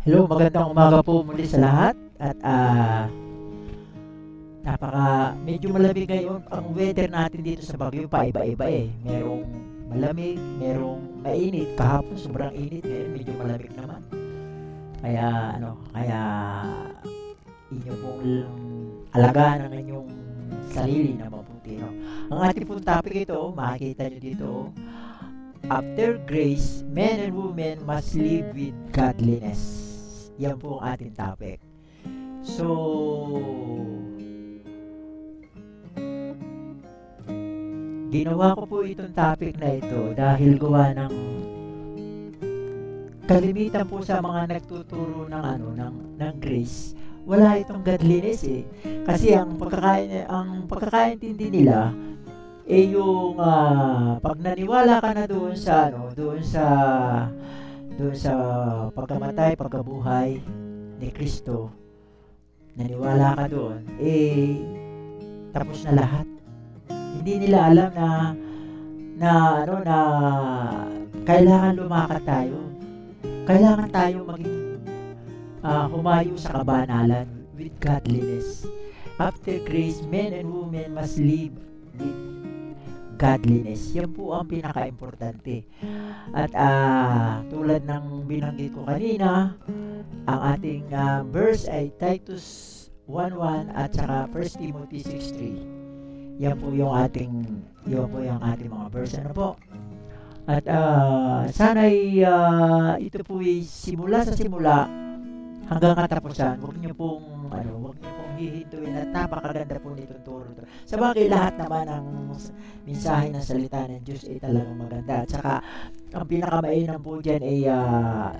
Hello, magandang umaga po muli sa lahat at medyo malamig ngayon ang weather natin dito sa Baguio, paiba-iba eh. Merong malamig, merong mainit. Kahapon sobrang init, ngayon medyo malamig naman. Kaya inyo pong alagaan ang inyong sarili na mabuti, no? Ang ating pong topic ito, makikita nyo dito, after grace, men and women must live with godliness. Yan po ang ating topic. So, ginawa ko po itong topic na ito dahil gawa ng kalimitan po sa mga nagtuturo ng grace. Wala itong godliness eh. Kasi ang pagkakaintindi nila yung pag naniwala ka na doon sa pagkamatay, pagkabuhay ni Kristo, naniwala ka doon, tapos na lahat. Hindi nila alam na kailangan lumakad tayo. Kailangan tayo maging humayo sa kabanalan with godliness. After grace, men and women must live with godliness. Yan po ang pinaka-importante. At tulad ng binanggit ko kanina, ang ating verse ay Titus 1:1 at saka 1 Timothy 6:3. Yan po yung ating mga verse. Ano po? At sana'y ito po ay simula sa simula hanggang katapusan. Huwag niyo pong hihintuin at napakaganda po nitong turo to. Sa bagay, lahat naman ng mensahe ng salita ng Diyos ay talagang maganda. At saka, ang pinakamainam po dyan ay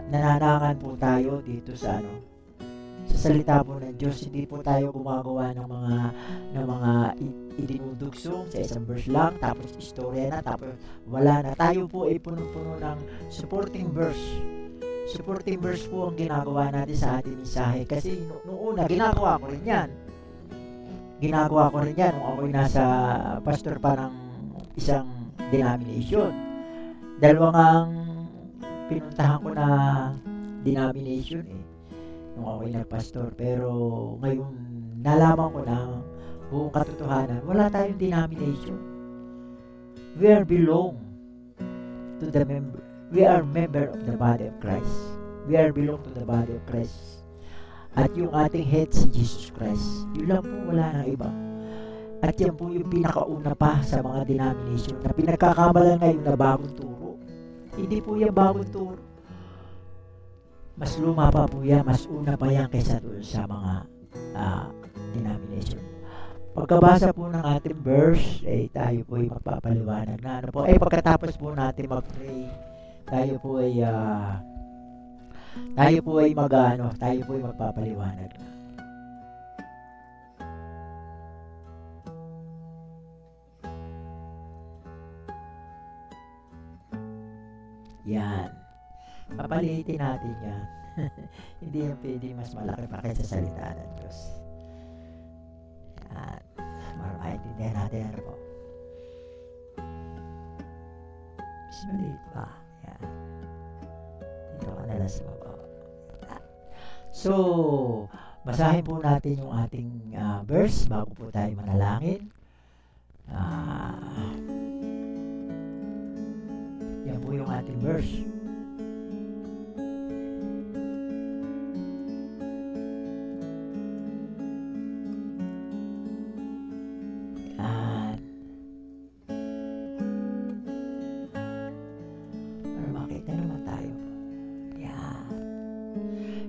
nananangan po tayo dito sa salita po ng Diyos. Hindi po tayo gumagawa ng mga idinudugsong sa isang verse lang, tapos istorya na, tapos wala na. Tayo po ay puno-puno ng supporting verse. Supporting verse po ang ginagawa natin sa ating mensahe. Kasi noong una, ginagawa ko rin yan. Nung ako'y nasa pastor pa ng isang denomination. Dalawang ang pinuntahan ko na denomination nung ako'y nagpastor. Pero ngayon, nalaman ko na buong katotohanan, wala tayong denomination. We are member of the body of Christ. We are belong to the body of Christ. At yung ating head si Jesus Christ. Yun lang po, wala nang iba. At yan po yung pinakauna pa sa mga denomination na pinagkakamalan ngayon na bagong turo. Hindi po yan bagong turo. Mas luma pa po yan, mas una pa yan kaysa doon sa mga denomination. Pagkabasa po ng ating verse, tayo po ay magpapaliwanag na pagkatapos po natin mag-pray, tayo po ay magpapaliwanag na. Yan. Papalitin natin yan. Hindi yan pwede mas malaki pa kaysa salita ng Diyos. Yan. Maintindihan natin ano po. Mas maliit pa. Yan. Dito ka nalang sa baba. So, basahin po natin yung ating verse bago po tayo manalangin. Yan po yung ating verse.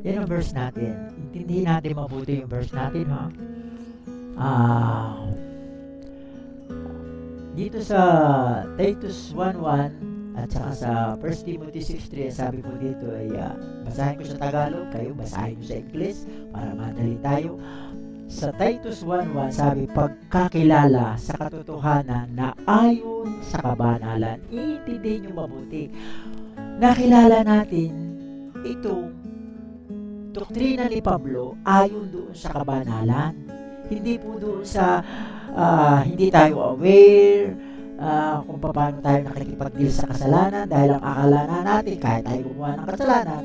Yan ang verse natin. Intindihin natin mabuti yung verse natin, ha? Dito sa Titus 1:1 at saka sa 1 Timothy 6:3, sabi po dito ay basahin ko sa Tagalog, kayo basahin ko sa English para madali tayo. Sa Titus 1:1 sabi, pagkakilala sa katotohanan na ayon sa kabanalan. Iintindihin nyo mabuti. Nakilala natin itong doktrina ni Pablo ayon doon sa kabanalan. Hindi po doon sa hindi tayo aware kung paano tayo nakikipag-deal sa kasalanan dahil ang akala natin kahit tayo gumawa ng kasalanan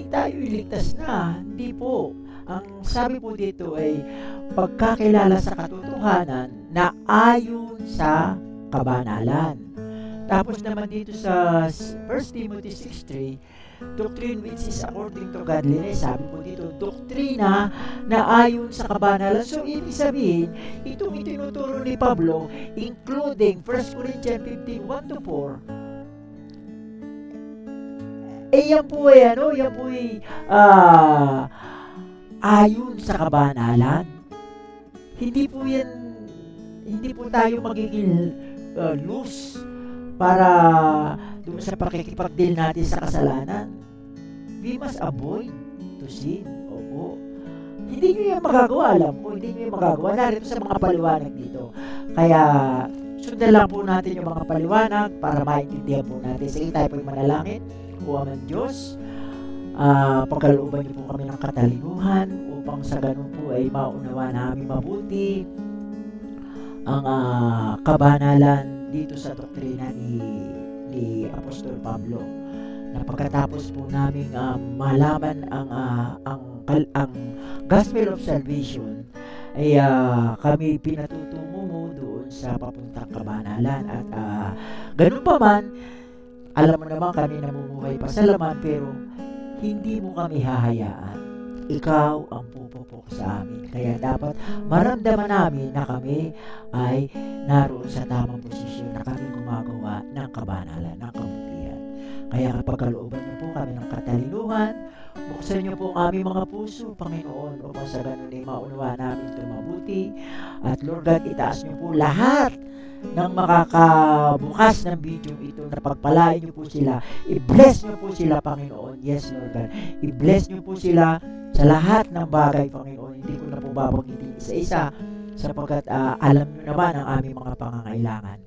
tayo iligtas na. Hindi po. Ang sabi po dito ay pagkakilala sa katotohanan na ayon sa kabanalan. Tapos naman dito sa 1 Timothy 6:3, doctrine which is according to godliness, sabi po dito, doktrina na ayon sa kabanalan. So, ibig sabihin, itong itinuturo ni Pablo, including 1 Corinthians 15:1-4, yan po ay ayon sa kabanalan. Hindi po tayo magiging loose para doon sa pakikipag-deal natin sa kasalanan. We must avoid to sin. Opo. Hindi nyo yung magagawa, alam ko. Hindi nyo yung magagawa. Narito sa mga paliwanag dito. Kaya, sundan lang po natin yung mga paliwanag para maintindihan po natin. Sige, tayo po yung manalangin. O Amang Diyos, pagkalooban niyo po kami ng katalinuhan upang sa ganun po ay maunawa namin mabuti ang kabanalan dito sa doktrina ni Apostol Pablo, na pagkatapos po namin malaman ang gospel of salvation ay kami pinatutungo mo doon sa papuntang kabanalan. At ganun pa man, alam mo naman kami namumuhay pa sa laman, pero hindi mo kami hahayaan. Ikaw ang pupupok sa amin. Kaya dapat maramdaman namin na kami ay naroon sa tamang posisyon, na kami gumagawa ng kabanalan, ng kabutihan. Kaya kapag kalooban niyo po kami ng katalinuhan, buksan niyo po ang aming mga puso, Panginoon, upang sa ganun ay maunawa namin ito mabuti. At Lord God, itaas niyo po lahat ng makakabukas ng video ito, na pagpalain niyo po sila, i-bless niyo po sila, Panginoon. Yes, Lord God, i-bless niyo po sila sa lahat ng bagay, Panginoon. Hindi ko na po babanggitin isa-isa, sapagkat alam niyo naman ang aming mga pangangailangan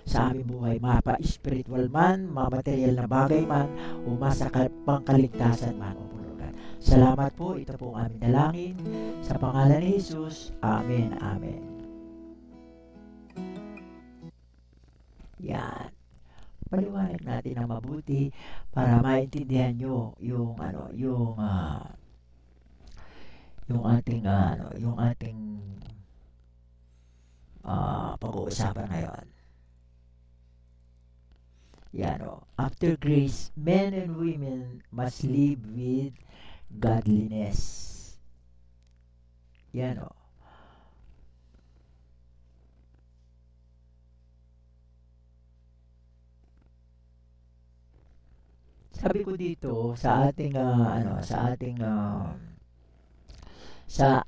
sa aming buhay, mapa-spiritual man, material na bagay man, o masa pangkaligtasan man, o Lord God. Salamat po, ito po ang aming dalangin sa pangalan ni Jesus. Amen, amen. Yan. Paliwanag natin ng mabuti para maintindihan nyo yung ating pag-uusapan ngayon. Yan o. After grace, men and women must live with godliness. Yan o. Sabi ko dito sa ating sa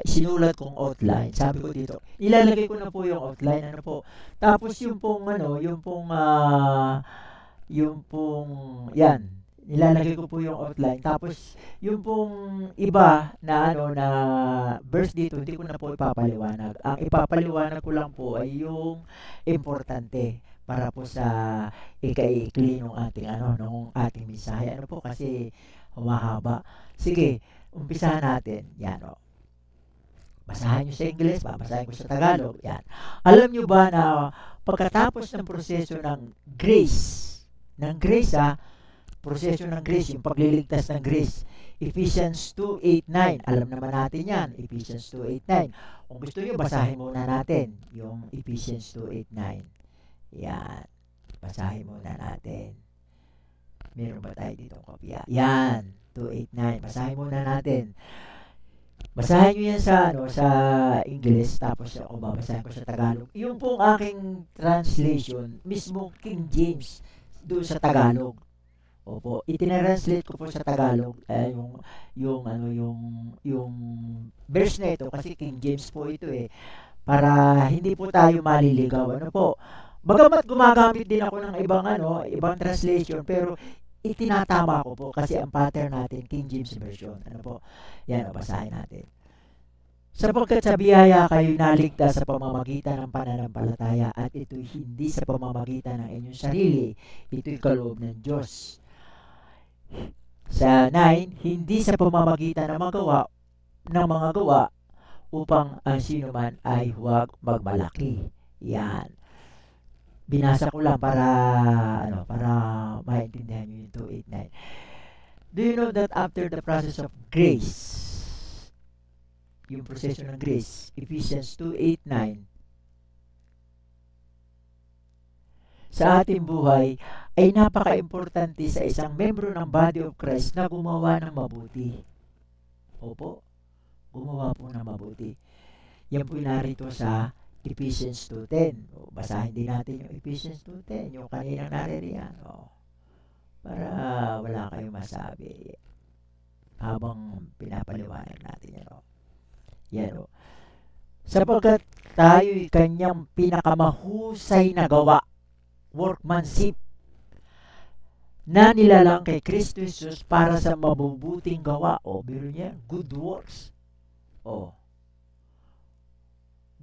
sinulat kong outline, sabi ko dito, ilalagay ko na po yung outline, ano po. Tapos yan, ilalagay ko po yung outline. Tapos yung pong iba na na verse dito, hindi ko na po ipapaliwanag. Ang ipapaliwanag ko lang po ay yung importante para po sa ika-ikli ng ating mensahe. Ano po, kasi humahaba. Sige, umpisahan natin. Yan o. Basahin nyo sa English, babasahin ko sa Tagalog. Yan. Alam nyo ba na pagkatapos ng proseso ng grace, proseso ng grace, yung pagliligtas ng grace, Ephesians 2:8-9, alam naman natin yan, Ephesians 2:8-9. Kung gusto nyo, basahin muna natin yung Ephesians 2:8-9. Yan. Basahin muna natin. Meron ba tayo dito kopya? Yan. 2:8-9. Basahin muna natin. Basahin nyo yan sa English, tapos ako babasahin ko sa Tagalog. Yung pong aking translation, mismo King James, doon sa Tagalog. Opo, itinranslate ko po sa Tagalog yung verse na ito, kasi King James po ito para hindi po tayo maliligaw. Ano po? Bagamat gumagamit din ako ng ibang translation, pero itinatama ko po kasi ang pattern natin King James version. Ano po? Yan, basahin natin. Sapagkat sa biyaya kayo naligtas sa pamamagitan ng pananampalataya, at ito'y hindi sa pamamagitan ng inyong sarili, ito'y kaloob ng Diyos. Sa 9, hindi sa pamamagitan ng mga gawa upang ang sino man ay huwag magmalaki. Yan. Binasa ko lang para maintindihan niyo yung 2:8-9. Do you know that after the process of grace, yung proseso ng grace, Ephesians 2:8-9, sa ating buhay ay napaka-importante sa isang membro ng body of Christ na gumawa ng mabuti. Opo, gumawa po ng mabuti. Yan po narito sa Ephesians 2:10. Basahin din natin yung Ephesians 2:10, yung kaninang naririyan. Para wala kayong masabi habang pinapaliwanag natin yan. Yan. Sapagkat tayo'y kanyang pinakamahusay na gawa, workmanship, na nilalang kay Kristo Jesus para sa mabubuting gawa. Biro niya, good works.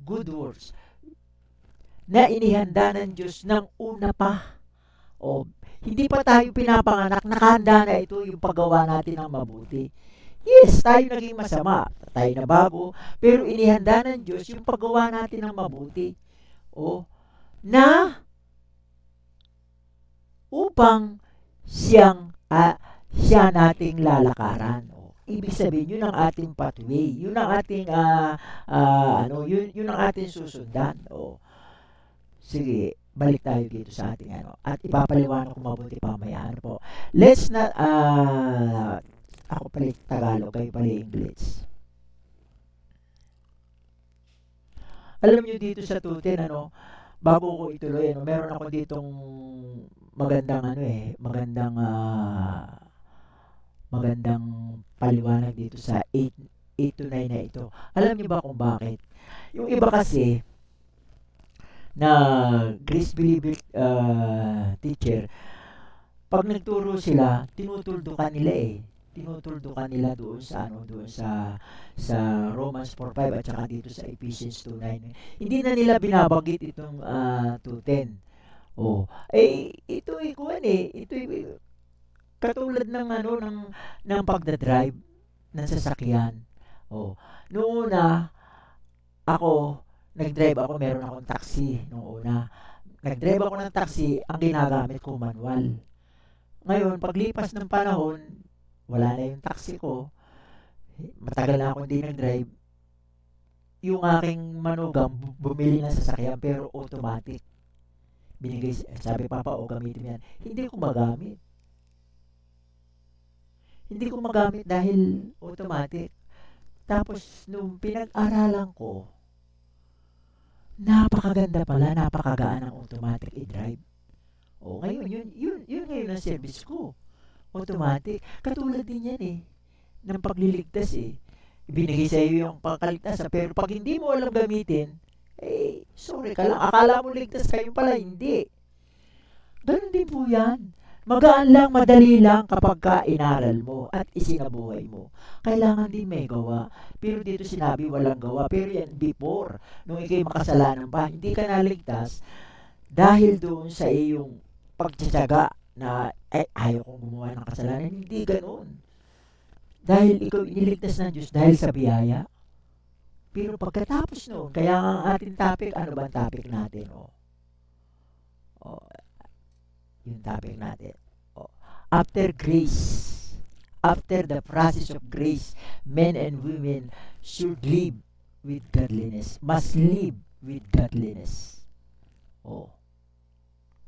Good works. Na inihanda ng Diyos ng una pa. Hindi pa tayo pinapanganak, nakahanda na ito yung paggawa natin ng mabuti. Yes, tayo naging masama, tayo na bago, pero inihanda ng Diyos yung paggawa natin ng mabuti. Na upang siya nating lalakaran. Ibig sabihin, yun ang ating pathway, yun ang ating yun ang ating susundan. Sige, balik tayo dito sa ating at ipapaliwanag ko mabuti pamaya. Let's not ako pala Tagalog, kayo pala English. Alam niyo dito sa tutin, bago ko ituloy, meron ako ditong magandang paliwanag dito sa 8-9 na ito. Alam niyo ba kung bakit? Yung iba kasi na Grace Believer teacher, pag nagturo sila, tinutuldukan nila doon sa Romans 4:5 at saka dito sa Ephesians 2:9. Hindi na nila binabanggit itong 2:10. Ito katulad ng pagdadrive ng sasakyan. Noong una nag-drive ako, meron akong taxi noong una. Nag-drive ako ng taxi, ang ginagamit ko manual. Ngayon, paglipas ng panahon, wala na yung taxi ko. Matagal na ako hindi nag-drive. Yung aking manugang bumili ng sasakyan pero automatic. Sabi Papa, gamitin mo yan. Hindi ko magamit dahil automatic. Tapos, nung pinag-aralan ko, napakaganda pala, napakagaan ng automatic i-drive. Ngayon, yun ngayon ang service ko. Automatic. Katulad din yan ng pagliligtas Ibinigay sa iyo yung pangkaligtasan, pero pag hindi mo alam gamitin, sorry ka lang. Akala mo ligtas kayo pala, hindi. Ganun din po yan. Magaan lang, madali lang kapag ka inaral mo at isinabuhay mo. Kailangan din may gawa. Pero dito sinabi walang gawa. Pero yan before, nung ikay makasalanan pa, hindi ka naligtas dahil doon sa iyong pagtsatsaga na ayaw kong gumawa ng kasalanan. Hindi ganoon. Dahil ikaw iniligtas ng Diyos dahil sa biyaya. Pero pagkatapos noon, kaya ang ating topic, ano ba ang topic natin? Yung topic natin. After grace, after the process of grace, men and women should live with godliness. Must live with godliness.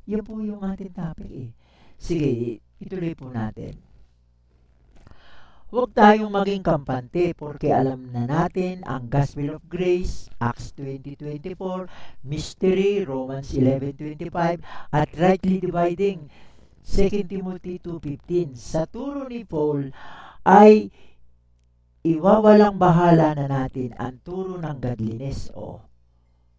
Yan po yung ating topic Sige, ituloy po natin. Huwag tayong maging kampante porque alam na natin ang Gospel of Grace, Acts 20:24, Mystery, Romans 11:25, at rightly dividing, 2 Timothy 2:15. Sa turo ni Paul ay iwawalang bahala na natin ang turo ng godliness.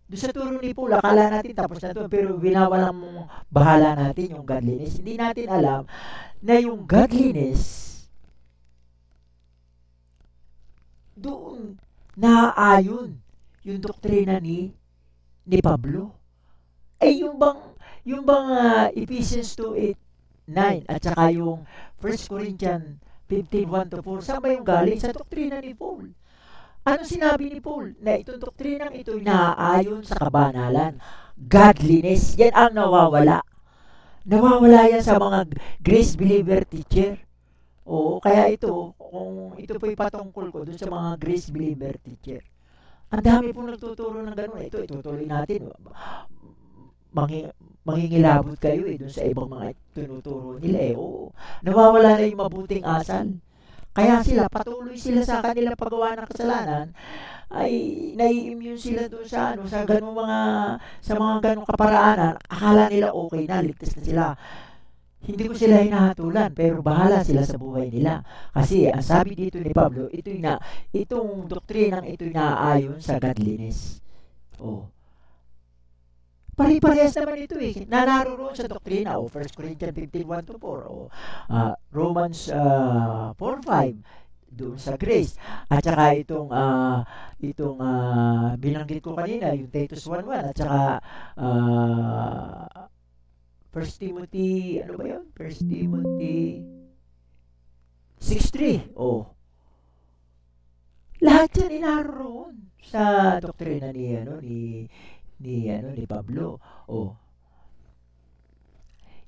Doon sa turo ni Paul, akala natin tapos na ito, pero winawalang bahala natin yung godliness. Hindi natin alam na yung godliness doon naaayon yung doktrina ni Pablo. Yung bang Ephesians 2:8-9 at saka yung 1 Corinthians 15:1-4, saan ba yung galing? Sa doktrina ni Paul. Ano sinabi ni Paul? Na itong doktrinang ito naaayon sa kabanalan. Godliness, yan ang nawawala. Nawawala yan sa mga grace believer teacher. Oo, kaya ito, kung ito po'y patungkol ko dun sa mga grace believer teacher. Ang dami pong nagtuturo ng gano'n. Ito, itutuloy natin. Mangi, mangingilabot kayo dun sa ibang mga tinuturo nila Oo, nawawala na yung mabuting asal. Kaya sila, patuloy sila sa kanilang paggawa ng kasalanan, ay nai-immune sila doon sa sa ganung sa mga ganung kaparaanan. Akala nila okay na, ligtas na sila. Hindi ko sila hinahatulan, pero bahala sila sa buhay nila. Kasi ang sabi dito ni Pablo, itong doktrinang ito'y naaayon sa godliness. Oh, pari-parehas naman ito na naroon sa doktrina. 1 Corinthians 15:1 to 4. Romans 4:5 doon sa grace. At saka binanggit ko kanina, yung Titus 1:1 at saka First Timothy, ano ba yun? First Timothy 6:3. Lahat yan inaroon sa doktrina ni Pablo.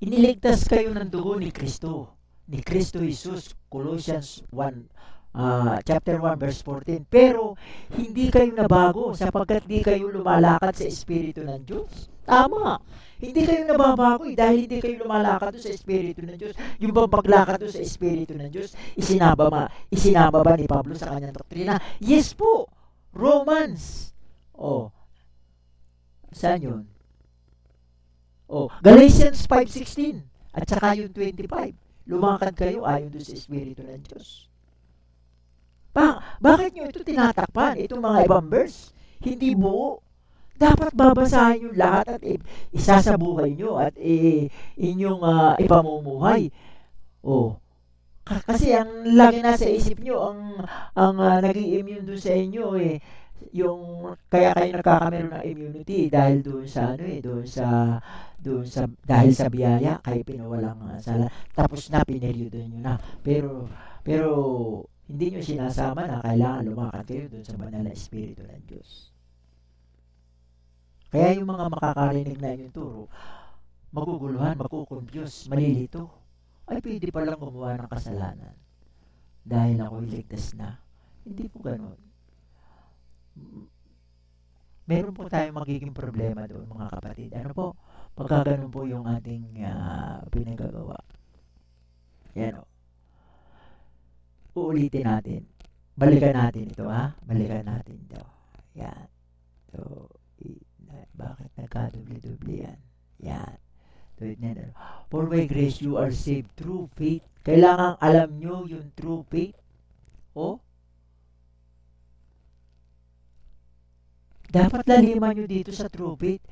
Iniligtas kayo ng dugo ni Kristo Jesus, Colossians 1 chapter 1 verse 14. Pero hindi kayo nabago sapagkat di kayo lumalakad sa espiritu ng Diyos. Tama. Hindi kayo nababago dahil hindi kayo lumalakad sa espiritu ng Diyos. Yung paglakad sa espiritu ng Diyos, isinama ba ni Pablo sa kanyang doktrina? Yes po. Romans. Saan yun? Galatians 5:16 at saka yung 25. Lumakad kayo ayon doon sa espiritu ng Diyos. Bakit nyo ito tinatakpan? Itong mga ibang verse. Hindi buo. Dapat babasahin yung lahat at isa sa buhay nyo at inyong ipamumuhay. Kasi ang lagi nasa isip nyo, ang nag-i-immune doon sa inyo yung kaya kayo nagkakameron ng immunity dahil doon sa dahil sa biyaya kayo pinawalang sala, tapos na pineryodo nyo na, pero hindi nyo sinasama na kailangan lumakad kayo doon sa banal na espiritu ng Diyos. Kaya yung mga makakarinig na yung turo, maguguluhan, makukonfuse, malilito. Ay, pwede palang gumawa ng kasalanan dahil ako'y ligtas na. Hindi po ganun. Meron po tayong magiging problema doon, mga kapatid. Ano po? Pagka ganun po yung ating pinagagawa. Yan o. Uulitin natin. Balikan natin ito, Balikan natin ito. Yan. So, bakit nagka-doble-doble yan? Yan. For by grace you are saved through faith. Kailangan alam nyo yung true faith. Dapat laliman nyo dito sa true faith.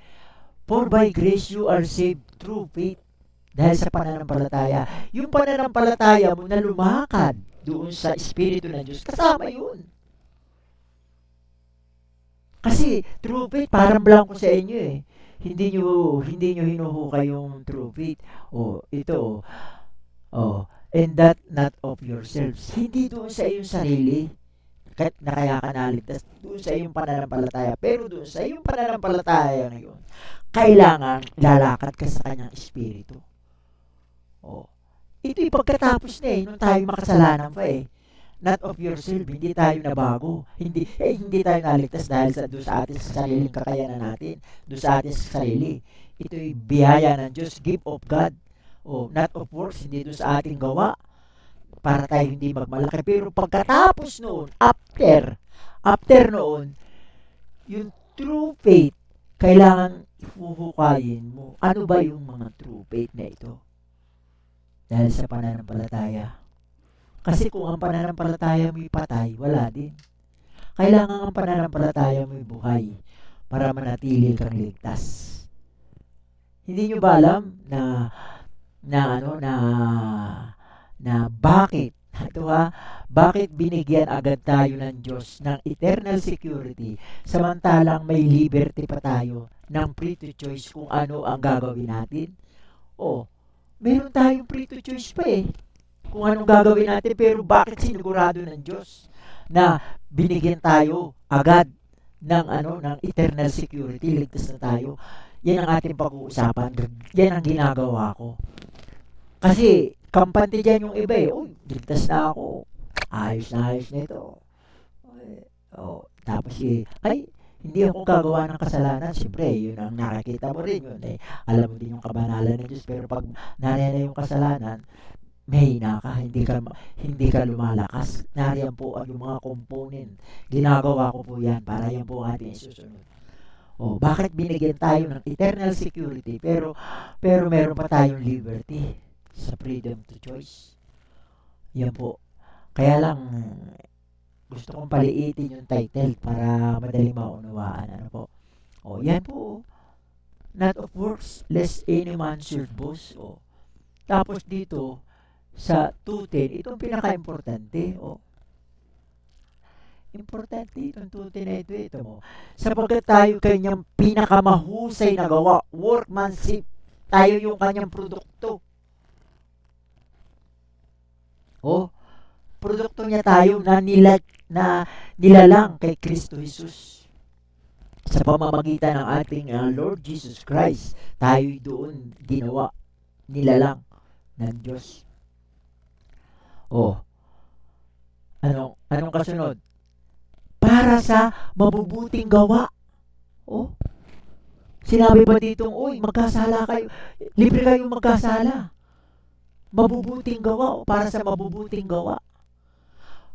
For by grace you are saved through faith. Dahil sa pananampalataya. Yung pananampalataya mo na lumakad doon sa Espiritu ng Diyos, kasama yun. Kasi true faith, parang blanco sa inyo Hindi nyo hinuhukay yung true faith. And that not of yourselves. Hindi doon sa iyong sarili. Kahit na kaya ka naligtas, doon sa iyong pananampalataya. Pero doon sa iyong pananampalataya ngayon, kailangan lalakad ka sa kanyang espiritu. Ito'y pagkatapos na nung tayo makasalanan pa Not of yourself, hindi tayo nabago. Hindi tayo naligtas dahil doon sa ating sariling kakayanan natin. Doon sa ating sarili. Ito'y biyaya ng Diyos, gift of God. Not of works, hindi doon sa ating gawa. Para tayo hindi magmalaki. Pero pagkatapos noon, after noon, yung true faith, kailangan ihuhukayin mo. Ano ba yung mga true faith na ito? Dahil sa pananampalataya. Kasi kung ang pananampalataya mo'y patay, wala din. Kailangan ang pananampalataya mo'y buhay para manatili kang ligtas. Hindi nyo ba alam na bakit bakit binigyan agad tayo ng Diyos ng eternal security samantalang may liberty pa tayo ng free to choice kung ano ang gagawin natin? Meron tayong free to choice pa kung anong gagawin natin, pero bakit sinigurado ng Diyos na binigyan tayo agad ng eternal security, ligtas na tayo? Yan ang ating pag-uusapan. Yan ang ginagawa ko. Kasi, kampante dyan yung iba eh. Uy, ligtas na ako. Ayos na ito. Tapos ay, hindi ako gagawa ng kasalanan. Siyempre, yun ang nakakita mo rin yun eh. Alam mo din yung kabanalan ng Diyos. Pero pag nangyari yung kasalanan, mahina ka, hindi ka lumalakas. Nariyan po ang yung mga component. Ginagawa ko po yan para yan po ang ating isusunod. Bakit binigyan tayo ng eternal security pero meron pa tayong liberty sa freedom to choice? Yan po. Kaya lang gusto kong paliitin yung title para madaling maunawaan. Ano po? Yan po. Not of works, lest any man should boast. Tapos dito, sa 2:10, itong pinaka-importante. Importante itong 2:10 na ito mo. Sapagkat tayo kanyang pinakamahusay na gawa, workmanship, tayo yung kanyang produkto. Produkto niya tayo na nilalang kay Kristo Jesus. Sa pamamagitan ng ating Lord Jesus Christ, tayo doon ginawa, nilalang ng Diyos. Anong kasunod? Para sa mabubuting gawa. Sinabi ba ditong, magkasala kayo, libre kayong magkasala. Mabubuting gawa para sa mabubuting gawa.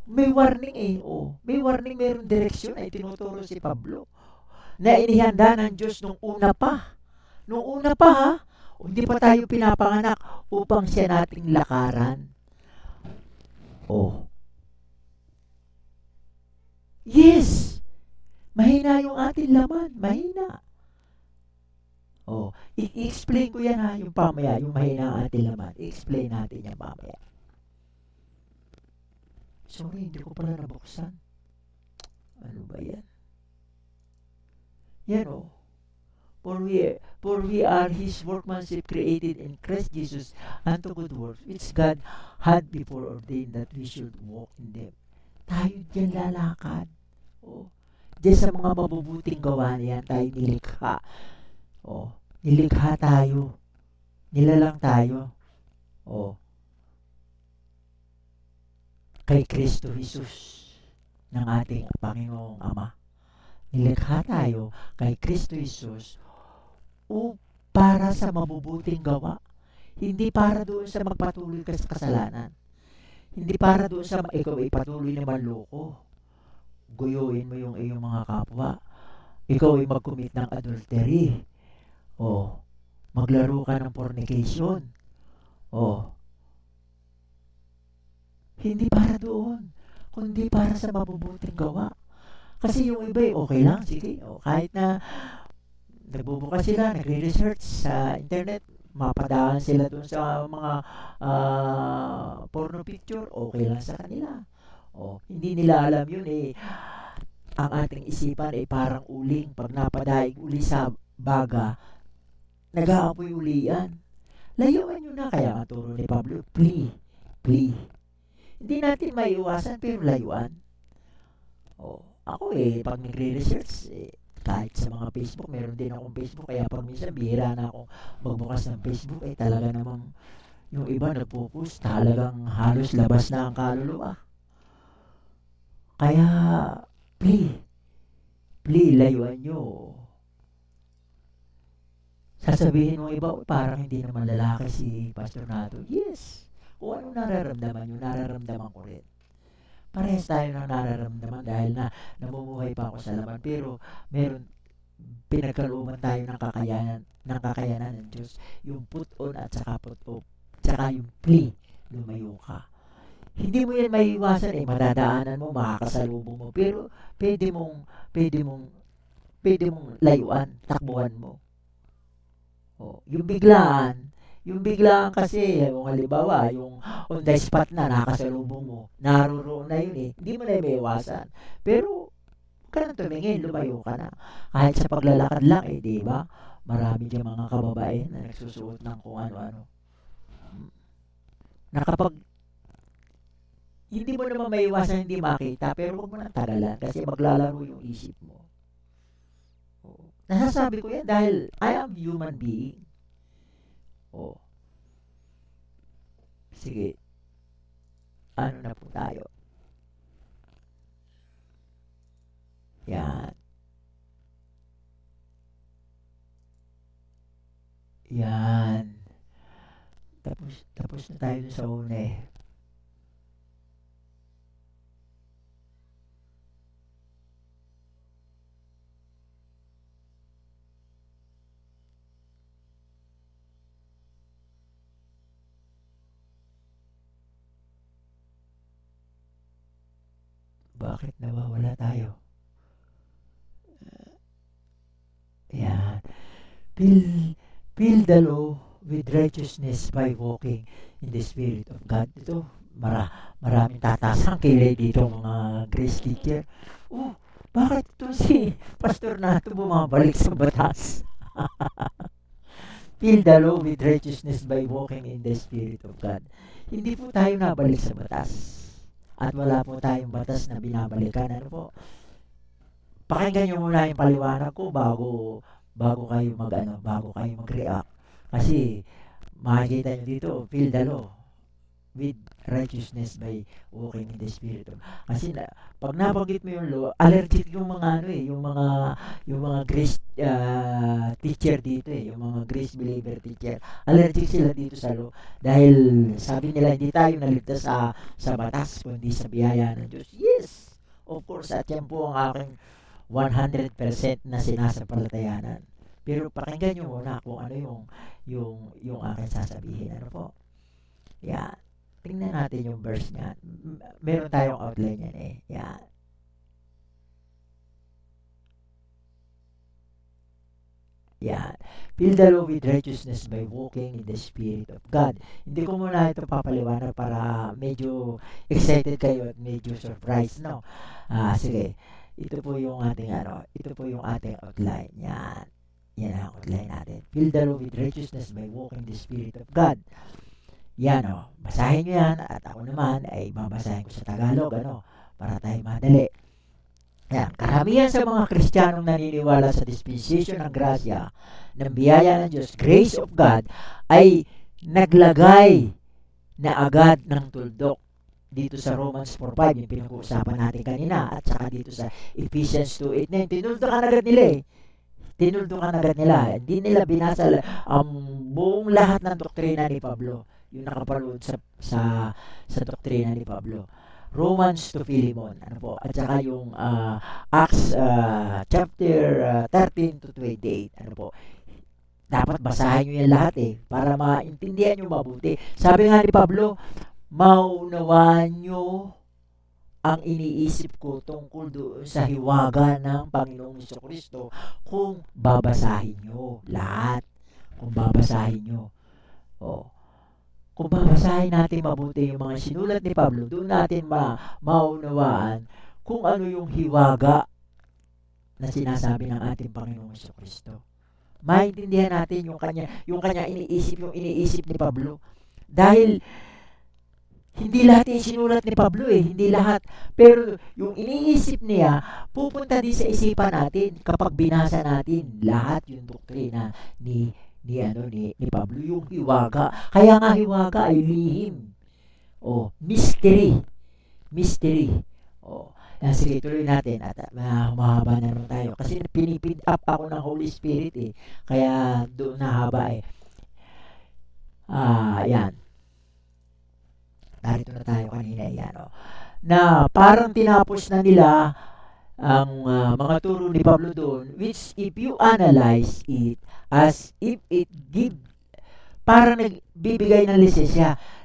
May warning may warning, mayroong direksyon ay tinuturo si Pablo na inihanda ng Diyos nung una pa hindi pa tayo pinapanganak upang siya nating lakaran. Yes, mahina yung ating laman, mahina. I-explain ko yan yung pamaya, yung mahina ang ating laman. I-explain natin yan pamaya. Sorry, hindi ko pala nabuksan. Ano ba yan? Yan For we are His workmanship created in Christ Jesus unto good works, which God had before ordained that we should walk in them. Tayo dyan lalakad. Dyan sa mga mabubuting gawa niyan, tayo nilikha. Nilikha tayo. Nilalang tayo. Kay Kristo Jesus ng ating Panginoong Ama. Nilikha tayo kay Kristo Jesus para sa mabubuting gawa. Hindi para doon sa magpatuloy ka sa kasalanan. Hindi para doon sa ikaw ay patuloy na manloko. Guyuin mo yung iyong mga kapwa. Ikaw ay mag-commit ng adultery. Maglaro ka ng fornication. Hindi para doon, kundi para sa mabubuting gawa. Kasi yung iba okay lang, sige. Kahit na nagbubukas sila, nagre-research sa internet, mapadaan sila doon sa mga porno picture, okay lang sa kanila. Hindi nila alam yun ang ating isipan ay parang uling. Pag napadaig uli sa baga, nag-aapoy uli yan. Layuan nyo na, kaya ang turo ni Pablo, plea. Hindi natin maiiwasan, pero layuan. Ako pag nagre-research, kahit sa mga Facebook, meron din akong Facebook, kaya pag minsan bihira na ako magbukas ng Facebook, talaga namang yung iba nagpo-post, talagang halos labas na ang kaluluwa. Kaya, plea, layuan nyo. Sasabihin mo iba, parang hindi naman lalaki si Pastor Nato. Yes, kung ano nararamdaman ko rin. Parehas tayo ng nararamdaman dahil na namumuhay pa ako sa laman, pero meron pinagkalooban tayo ng kakayanan ng Diyos, yung put on at saka put off, saka yung plea, lumayo ka. Hindi mo yan maiiwasan madadaanan mo, makakasalubong mo, pero pwede mong layuan, takbuhan mo. Yung biglaan kasi, yung halimbawa, yung on the spot na nakasalubong mo, naroon na yun hindi mo na maiiwasan. Pero, ka nang tumingin, lumayo ka na. Kahit sa paglalakad lang, di ba? Marami dyan mga kababae na nagsusuot ng kung ano-ano. Hindi mo naman maiiwasan hindi makita, pero huwag mo nang tagalan kasi maglalaro yung isip mo. Nasasabi ko yan dahil I am human being. Sige, ano na po tayo? Yan. Yan. Tapos na tayo dun sa una eh. Bakit nawawala tayo? Yan. Feel, feel the law with righteousness by walking in the Spirit of God. Ito, maraming tataas ang kilay dito mga grace teacher. Oh, bakit ito si Pastor Nato bumabalik sa batas? Feel the law with righteousness by walking in the Spirit of God. Hindi po tayo nabalik sa batas. At wala po tayong batas na binabalikan. Ano po? Pakinggan nyo muna yung paliwanag ko bago kayo mag-react. Kasi makikita nyo dito, feel the law with righteousness by walking in the Spirit of. Kasi pag nabanggit mo yung law, allergic yung mga yung mga grace teacher dito yung mga grace believer teacher. Allergic sila dito sa law dahil sabi nila hindi tayo naligtas sa batas kundi sa biyaya ng Diyos. Yes. Of course, at yan po ang aking 100% na sinasapalatayanan. Pero pakinggan nyo muna kung ano yung aking sasabihin. Ano po? Yan. Tingnan natin yung verse niyan. Meron tayong outline yan eh. Yan. Yan. Feel the law with righteousness by walking in the Spirit of God. Hindi ko muna ito papaliwanag para medyo excited kayo at medyo surprised, no? Sige. Ito po yung ating outline. Yan. Yan ang outline natin. Feel the law with righteousness by walking in the Spirit of God. Yan basahin nyo yan at ako naman ay babasahin ko sa Tagalog para tayo madali. Yan, karamihan sa mga Kristiyanong naniniwala sa dispensation ng grasya ng biyaya ng Diyos, grace of God, ay naglagay na agad ng tuldok dito sa Romans 4:5 yung pinag-uusapan natin kanina at saka dito sa Ephesians 2:8. Tinuldukan agad nila hindi nila binasa ang buong lahat ng doktrina ni Pablo yung nakapanood sa doktrina ni Pablo. Romans to Philemon, at saka yung Acts chapter 13 to 28, dapat basahin nyo yan lahat para maintindihan nyo mabuti. Sabi nga ni Pablo, maunawaan nyo ang iniisip ko tungkol doon sa hiwaga ng Panginoong Jesucristo kung babasahin nyo lahat. Kung babasahin natin mabuti yung mga sinulat ni Pablo, doon natin maunawaan kung ano yung hiwaga na sinasabi ng ating Panginoong Jesucristo. Maintindihan natin yung kanya iniisip ni Pablo. Dahil hindi lahat yung sinulat ni Pablo hindi lahat. Pero yung iniisip niya, pupunta din sa isipan natin kapag binasa natin lahat yung doktrina ni Pablo, yung hiwaga. Kaya nga hiwaga ay lihim. Mystery. Sige, tuloy natin at humahaba na naman tayo. Kasi pinipid up ako ng Holy Spirit Kaya doon nahaba yan. Narito na tayo kanina na parang tinapos na nila ang mga turo ni Pablo doon, which if you analyze it as if it give, parang nagbibigay ng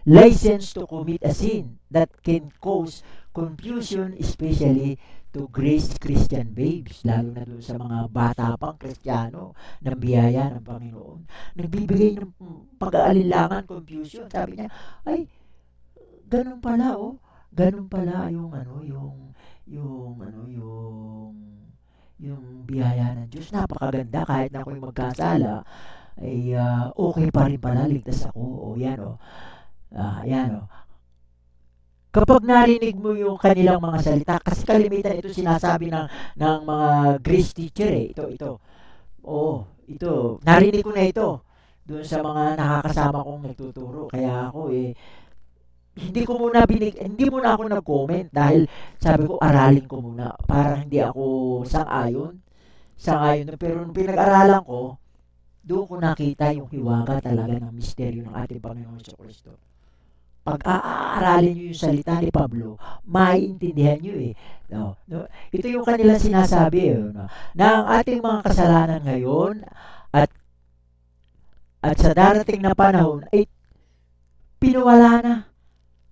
license to commit a sin that can cause confusion, especially to grace Christian babes, lalo na doon sa mga bata pang Kristiyano ng biyaya ng Panginoon. Nagbibigay ng pag-aalilangan, confusion. Sabi niya, ay, ganun pala yung biyaya ng Diyos, napakaganda kahit na ako'y magkasala ay okay pa rin pala, ligtas ako. Kapag narinig mo yung kanilang mga salita, kasi kalimitan ito sinasabi ng mga grace teacher ito narinig ko na ito doon sa mga nakakasama kong nagtuturo, kaya ako hindi muna ako nag-comment dahil sabi ko aralin ko muna para hindi ako sang-ayon. Pero nung pinag-aralan ko, doon ko nakita yung hiwaga talaga ng misteryo ng ating Panginoon Kristo. Pag aaralin nyo yung salita ni Pablo, maiintindihan nyo eh. No? Ito yung kanilang sinasabi no? Na ang ating mga kasalanan ngayon at sa darating na panahon ay pinawala na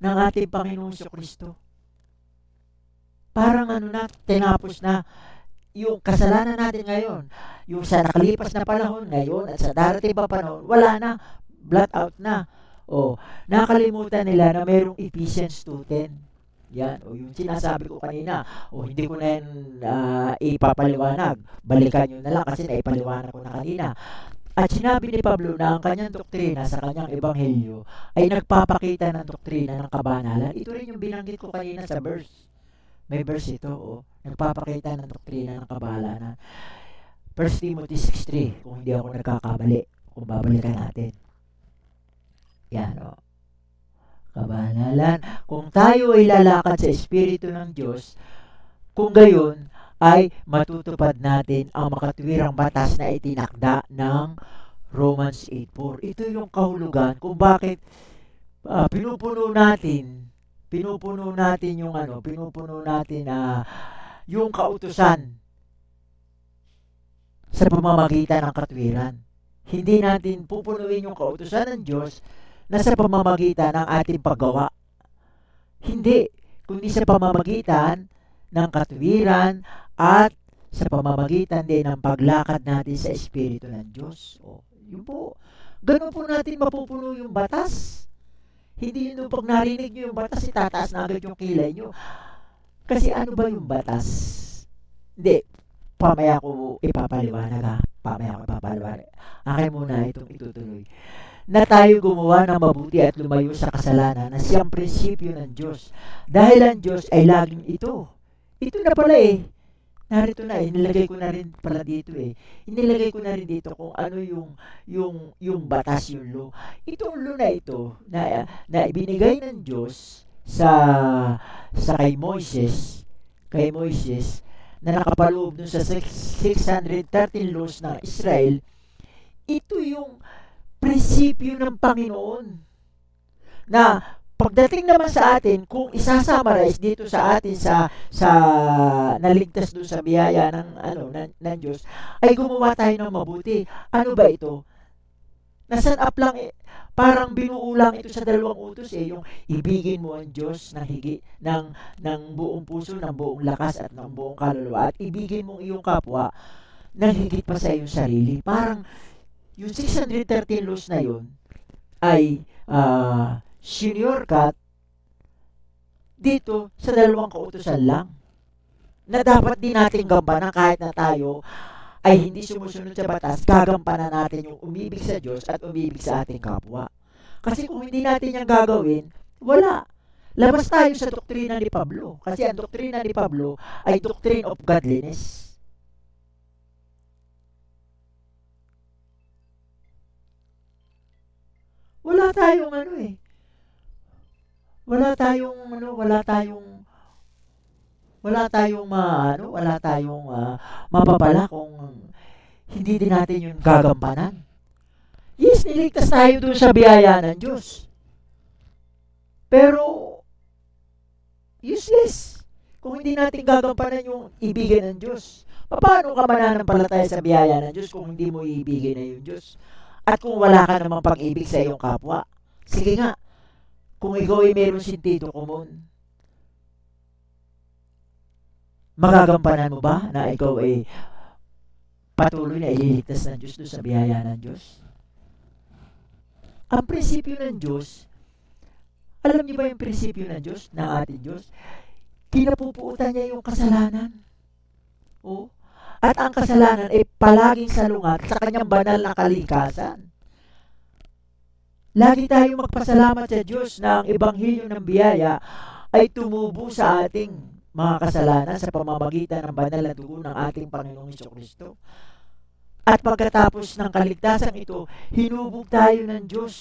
ng ating Panginoon Kristo. Parang tinapos na yung kasalanan natin ngayon. Yung sa nakalipas na panahon ngayon at sa darating pa panahon, wala na, blot out na. Nakalimutan nila na mayroong Ephesians 2:10. Yan, yung sinasabi ko kanina, hindi ko na yan ipapaliwanag. Balikan nyo na lang kasi naipaliwanag ko na kanina. At sinabi ni Pablo na ang kanyang doktrina sa kanyang ebanghelyo ay nagpapakita ng doktrina ng kabanalan. Ito rin yung binanggit ko kanina sa verse. May verse ito, nagpapakita ng doktrina ng kabanalan. 1 Timothy 6:3, kung hindi ako nagkakamali, kung babalikan natin. Yan, kabanalan. Kung tayo ay lalakad sa Espiritu ng Diyos, kung gayon ay matutupad natin ang makatwirang batas na itinakda ng Romans 8:4. Ito yung kahulugan kung bakit pinupuno natin yung kautusan sa pamamagitan ng katwiran. Hindi natin pupunuin yung kautusan ng Diyos na sa pamamagitan ng ating paggawa. Hindi, kundi sa pamamagitan ng katwiran at sa pamamagitan din ng paglakad natin sa Espiritu ng Diyos. Yun po. Ganun po natin mapupuno yung batas. Hindi yun pag narinig nyo yung batas, itataas na agad yung kilay nyo. Kasi ano ba yung batas? Hindi. Pamaya ko ipapaliwanag. Akin muna itong itutuloy. Na tayo gumawa ng mabuti at lumayo sa kasalanan na siyang prinsipyo ng Diyos. Dahil ang Diyos ay laging ito. Ito na pala Narito na inilagay ko na rin pala dito Inilagay ko na rin dito kung ano yung batas, yung law. Itong law na ito na ibinigay ng Diyos kay Moises na nakapaloob dun sa 613 laws ng Israel. Ito yung prinsipyo ng Panginoon na pagdating naman sa atin, kung isasummarize dito sa atin sa naligtas doon sa biyaya ng Diyos, ay gumawa tayo ng mabuti. Ano ba ito? Nasan up lang parang binuulang ito sa dalawang utos yung ibigin mo ang Diyos ng buong puso, ng buong lakas at ng buong kaluluwa, at ibigin mo iyong kapwa ng higit pa sa iyong sarili. Parang yung 613 laws na yun ay shortcut dito sa dalawang kautusan lang na dapat din natin gampanan kahit na tayo ay hindi sumusunod sa batas. Gagampanan natin yung umibig sa Diyos at umibig sa ating kapwa. Kasi kung hindi natin yan gagawin, wala. Labas tayo sa doktrina ni Pablo. Kasi ang doktrina ni Pablo ay doctrine of godliness. Wala tayong mapapala kung hindi din natin yung gagampanan. Yes, niligtas tayo doon sa biyaya ng Diyos. Pero useless kung hindi natin gagampanan yung ibigay ng Diyos. Paano ka mananampalataya sa biyaya ng Diyos kung hindi mo iibigay na yung Diyos? At kung wala ka namang pag-ibig sa iyong kapwa? Sige nga, kung ikaw ay mayroong sentido komon, magagampanan mo ba na ikaw ay patuloy na ililigtas ng Diyos doon sa biyaya ng Diyos? Ang prinsipyo ng Diyos, alam niyo ba yung prinsipyo ng Diyos, ng ating Diyos? Kinapupuutan niya yung kasalanan. At ang kasalanan ay palaging salungat sa kanyang banal na kalikasan. Lagi tayong magpasalamat sa Diyos na ang ebanghelyo ng biyaya ay tumubo sa ating mga kasalanan sa pamamagitan ng banal na dugo ng ating Panginoong Jesucristo. At pagkatapos ng kaligtasan ito, hinubog tayo ng Diyos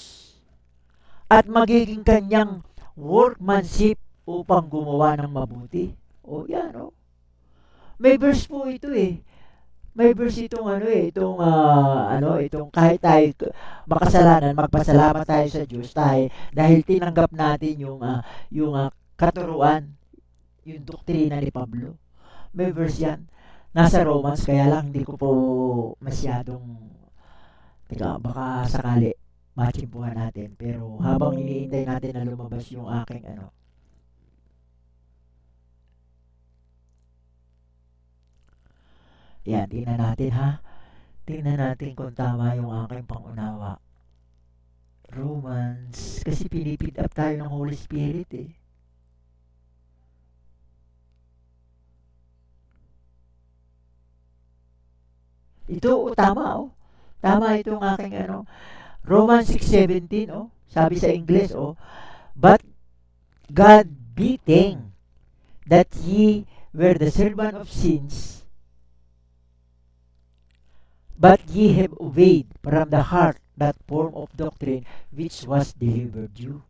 at magiging kanyang workmanship upang gumawa ng mabuti. O yan, o. May verse po ito eh. May verse itong itong kahit tayo makasalanan, magpasalamat tayo sa Diyos tayo dahil tinanggap natin yung katuruan, yung doktrina ni Pablo. May verse yan. Nasa Romans, kaya lang hindi ko po masyadong baka sakali matsimpuhan natin. Pero habang iniintay natin na lumabas yung aking yan, tingnan natin ha. Tingnan natin kung tama yung aking pangunawa. Romans, kasi pinipid up tayo ng Holy Spirit eh. Ito, tama. Tama itong aking Romans 6:17, sabi sa English, but God being that ye were the servant of sins, but ye have obeyed from the heart that form of doctrine which was delivered you.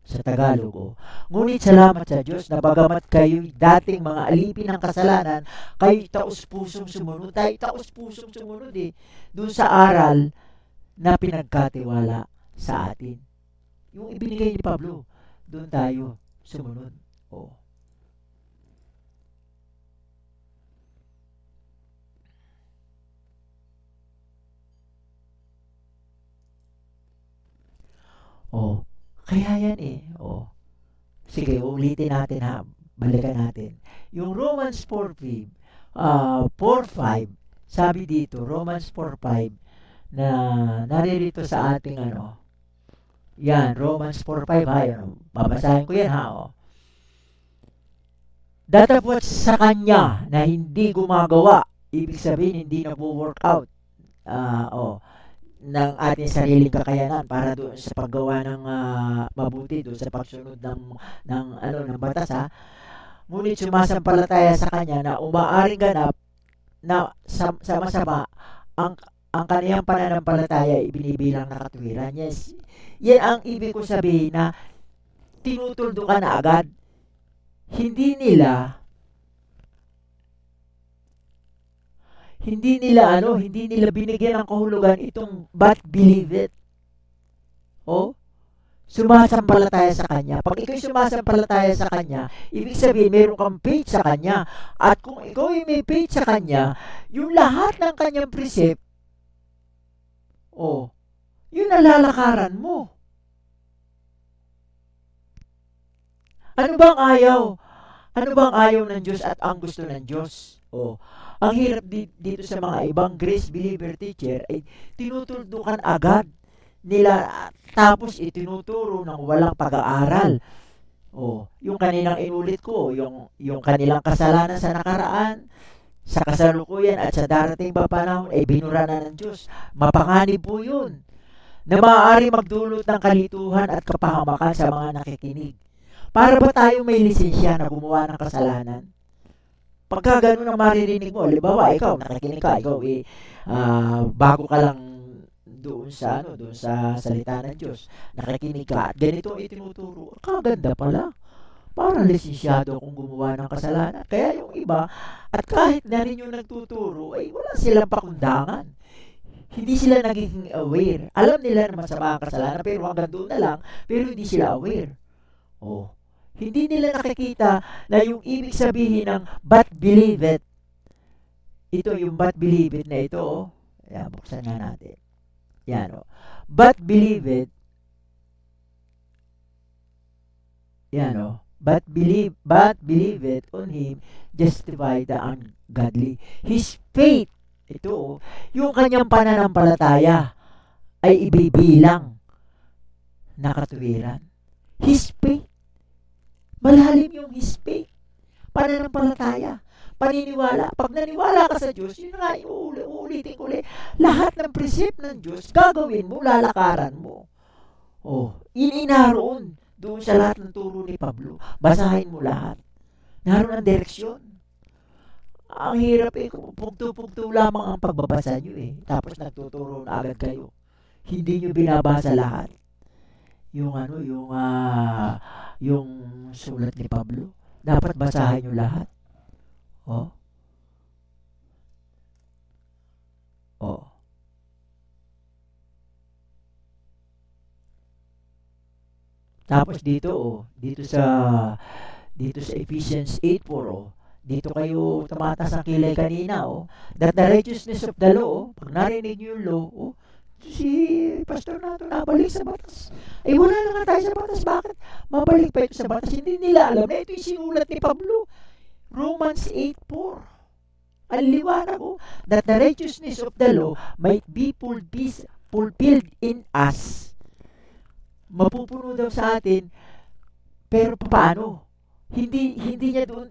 Sa Tagalog, ngunit salamat sa Diyos na bagamat kayo dating mga alipin ng kasalanan, kayo taos-pusong sumunod. Tayo taos-pusong sumunod doon sa aral na pinagkatiwala sa atin. Yung ibinigay ni Pablo, doon tayo sumunod. Kaya yan sige, ulitin natin ha. Balikan natin. Yung Romans 4:5, 4:5, sabi dito, Romans 4:5, na naririto sa ating yan, Romans 4:5 ha, babasahin ko yan ha, datapwat sa kanya na hindi gumagawa, ibig sabihin hindi na work out ng ating sariling kakayanan para doon sa paggawa ng mabuti, doon sa pagsunod ng batas ha. Ngunit sumasampalataya sa kanya na umaaring ganap na sa masama ang kaniyang pananampalataya ibinibilang na katwiran. Yes. Yan ang ibig ko sabihin na tinutuldukan na agad. Hindi nila binigyan ng kahulugan itong but believe it. Sumasampalataya sa kanya. Pag ikaw sumasampalataya sa kanya, ibig sabihin meron kang faith sa kanya. At kung ikaw ay may faith sa kanya, yung lahat ng kanyang precept, yun nalalakaran mo. Ano bang ayaw? Ano bang ayaw ng Diyos at ang gusto ng Diyos? Ang hirap dito sa mga ibang grace believer teacher ay tinutuldukan agad nila tapos itinuturo ng walang pag-aaral. Yung kanilang inulit ko, yung kanilang kasalanan sa nakaraan, sa kasalukuyan at sa darating pa panahon ay binura na ng Diyos. Mapanganib po yun na maaari magdulot ng kalituhan at kapahamakan sa mga nakikinig. Para ba tayo may lisensya na gumawa ng kasalanan? Pagka gano'n ang maririnig mo, halimbawa, ikaw, nakikinig ka, ikaw, bago ka lang doon sa salita ng Diyos, nakikinig ka, at ganito itinuturo, kaganda pala. Parang lisensyado akong gumawa ng kasalanan. Kaya yung iba, at kahit na rin yung nagtuturo, ay wala silang pakundangan. Hindi sila nagiging aware. Alam nila na masama ang kasalanan, pero hanggang doon na lang, pero hindi sila aware. Hindi nila nakikita na yung ibig sabihin ng but believe it. Ito yung but believe it na ito. Ayan, buksan nga natin. Yan but believe it. Yan but believe it on him justify the ungodly. His faith, ito yung kanyang pananampalataya ay ibibilang na katuwiran. His faith, malalim yung his faith, pananampalataya, paniniwala. Pag naniwala ka sa Diyos, yun nga, uulitin ko ulit, lahat ng precept ng Diyos, gagawin mo, lalakaran mo. Inaroon doon sa lahat ng turo ni Pablo. Basahin mo lahat. Naroon ang direksyon. Ang hirap pugto-pugto lamang ang pagbabasa nyo tapos nagtuturo na agad kayo. Hindi nyo binabasa lahat. yung sulat ni Pablo. Dapat basahin nyo lahat. Oh, oh. Tapos dito, dito sa Ephesians 8:4, oh, dito kayo tumataas ang kilay kanina, oh, that the righteousness of the law, oh, pag narinig nyo yung law, oh, si pastor nato nabalik sa batas. Eh, wala na nga tayo sa batas. Bakit mabalik pa ito sa batas? Hindi nila alam na ito yung sinulat ni Pablo. Romans 8:4. Ang liwanag, oh, that the righteousness of the law might be fulfilled in us. Mapupuno daw sa atin, pero paano? Hindi niya doon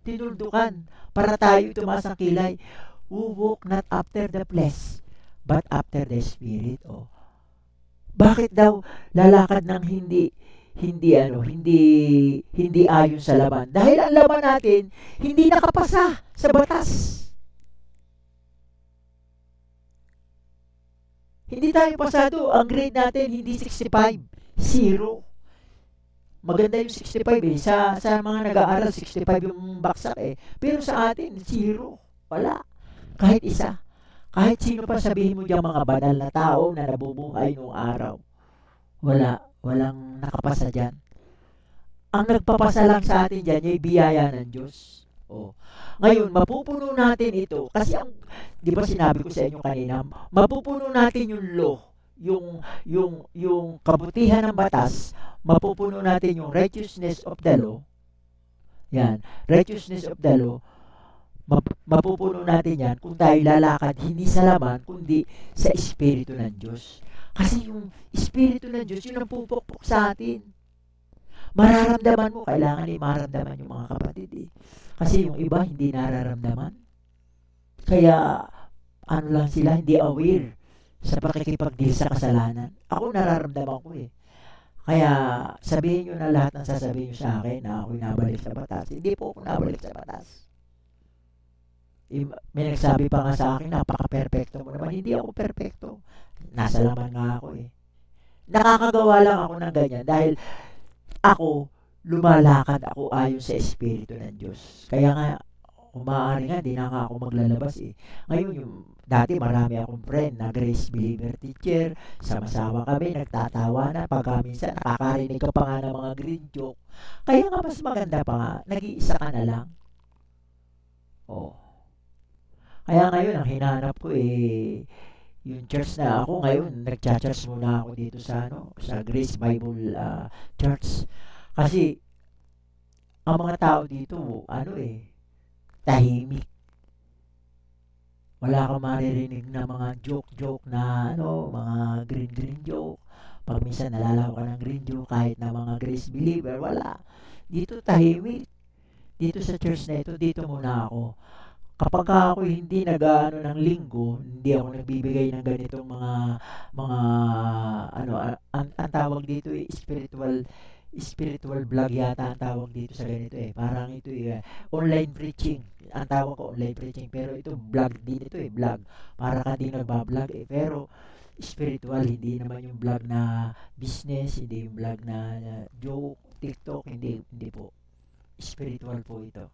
tinuldukan para tayo tumaas ang kilay. Who walk not after the flesh, but after the Spirit. Oh. Bakit daw lalakad ng hindi ayon sa laman? Dahil ang laman natin hindi nakapasa sa batas. Hindi tayo pasado. Ang grade natin hindi 65, 0. Maganda yung 65 eh. Sa mga nag-aaral 65 yung baksak eh. Pero sa atin 0. Wala. Kahit isa. Kahit sino pa sabihin mo diyang mga banal na tao na nabubuhay noong araw. Walang nakapasa dyan. Ang nagpapasa lang sa atin dyan, yung biyaya ng Diyos. Oh. Ngayon, mapupuno natin ito. Kasi di ba sinabi ko sa inyo kanina, mapupuno natin yung law, yung kabutihan ng batas, mapupuno natin yung righteousness of the law. Yan, righteousness of the law, mapupuno natin yan kung tayo lalakad hindi sa laman kundi sa Espiritu ng Diyos. Kasi yung Espiritu ng Diyos, yun ang pupukpok sa atin. Mararamdaman mo, kailangan maramdaman yung mga kapatid eh. Kasi yung iba hindi nararamdaman. Kaya ano lang sila, hindi aware sa pakikipag-deal sa kasalanan. Ako nararamdaman ko eh. Kaya sabihin nyo na lahat ng sasabihin nyo sa akin na ako'y nabalik sa batas. Hindi po ako nabalik sa batas. May nagsabi pa nga sa akin, napaka-perfecto mo naman. Hindi ako perfecto. Nasa laman nga ako eh. Nakakagawa lang ako ng ganyan dahil ako, lumalakad ako ayon sa Espiritu ng Diyos. Kaya nga, kung maaari nga, di na nga ako maglalabas eh. Ngayon, dati marami akong friend na Grace Believer Teacher, sama-sama kami, nagtatawa na, pagka minsan nakakarinig ka pa nga ng mga green joke. Kaya nga, mas maganda pa nga, nag-iisa ka na lang. Oh. Kaya ngayon, ang hinahanap ko eh, yung church na ako ngayon, nagcha-church muna ako dito sa Grace Bible Church. Kasi, ang mga tao dito, tahimik. Wala kang maririnig na mga joke na, mga green joke. Pag minsan nalalaw ka ng green joke, kahit na mga Grace Believer, wala. Dito tahimik. Dito sa church na ito, dito muna ako. Kapag ako hindi nag-ano ng linggo, hindi ako nagbibigay ng ganitong ang tawag dito spiritual vlog yata ang tawag dito sa ganito eh. Parang ito online preaching. Ang tawag ko online preaching, pero ito vlog din ito eh, vlog. Para ka din nagba-vlog eh, pero spiritual, hindi naman yung vlog na business, hindi yung vlog na joke, TikTok, hindi po. Spiritual po ito.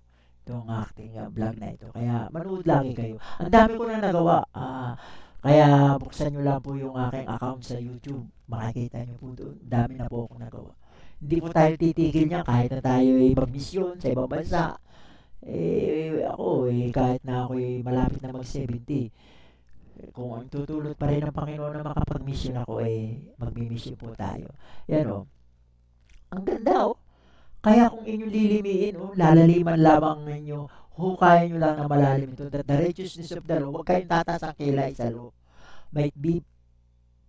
Itong acting vlog na ito. Kaya manood lagi kayo. Ang dami ko na nagawa. Kaya buksan nyo lang po yung aking account sa YouTube. Makikita nyo po doon. Dami na po akong nagawa. Hindi po tayo titigil niya kahit na tayo mag-mission sa ibang bansa. Ako kahit na ako malapit na mag-70. Kung ang tutulot pa rin ng Panginoon na makapag-mission ako, magmi-mission po tayo. Yan o. Ang ganda o. Kaya kung inyong lilimiin, lalaliman lamang ninyo, hukayin nyo lang na malalim ito. That the righteousness of the law, huwag kayong tataas ang kilay sa law, might be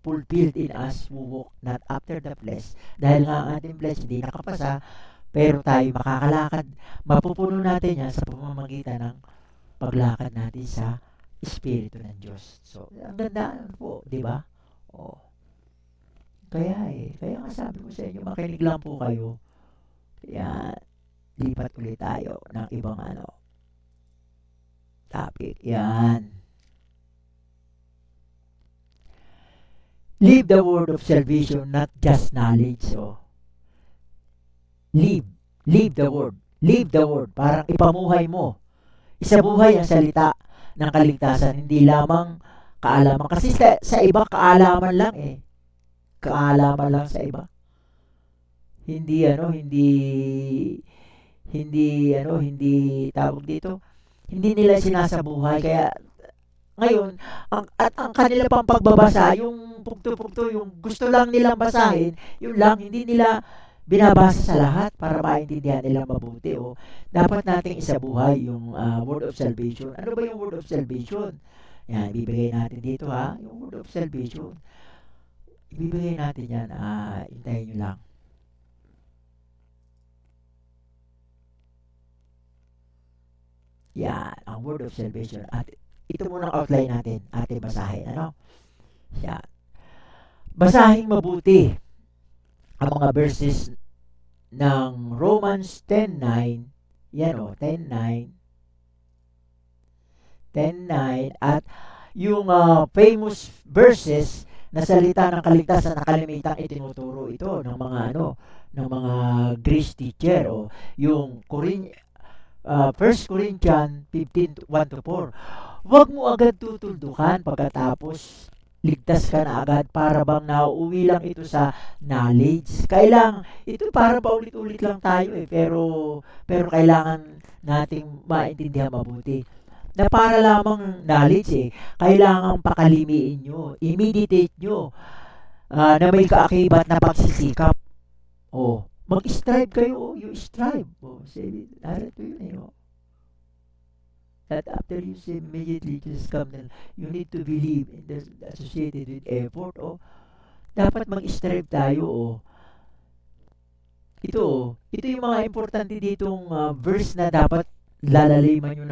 fulfilled in us who walk not after the flesh. Dahil nga ang ating flesh hindi nakapasa, pero tayo makakalakad. Mapupuno natin yan sa pamamagitan ng paglakad natin sa Espiritu ng Diyos. So, ang ganda po, di ba? Oh. Kaya nga sabi ko sa inyo, makinig lang po kayo. Kaya, lipat ulit tayo ng ibang topic. Yan. Live the word of salvation, not just knowledge. So, Live. Live the word. Live the word. Parang ipamuhay mo. Isabuhay ang salita ng kaligtasan. Hindi lamang kaalaman. Kasi sa iba, kaalaman lang eh. Kaalaman lang sa iba. Hindi hindi tawag dito. Hindi nila sinasabuhay. Kaya ngayon, ang kanila pang pagbabasa, yung pugto-pugto, yung gusto lang nilang basahin, yun lang, hindi nila binabasa sa lahat para maintindihan nila mabuti. O, dapat nating isabuhay yung word of salvation. Ano ba yung word of salvation? Yan, ibibigay natin dito ha, yung word of salvation. Ibibigay natin yan, hintayin nyo lang. Yan, ang word of salvation. At ito muna ang outline natin, ating basahin. Ano? Yan. Basahin mabuti ang mga verses ng Romans 10:9. Yan o, 10:9. 10:9 at yung famous verses na salita ng kaligtasan na kalimitang itinuturo ito ng mga ng mga Greek teacher o yung 1 Corinthians 15:1-4. Huwag mo agad tutuldukan pagkatapos ligtas ka na agad para bang nauuwi lang ito sa knowledge. Kailangan, ito para paulit-ulit lang tayo eh, pero kailangan nating maintindihan mabuti. Na para lamang knowledge eh, kailangan pakalimiin nyo, i-meditate nyo, na may kaakibat na pagsisikap. Mag-strive kayo, you strive. Say, narito yun eh. That after you say immediately just come then you need to believe in the associated with effort. Dapat mag-strive tayo. Ito yung mga importante ditong verse na dapat lalaliman nyo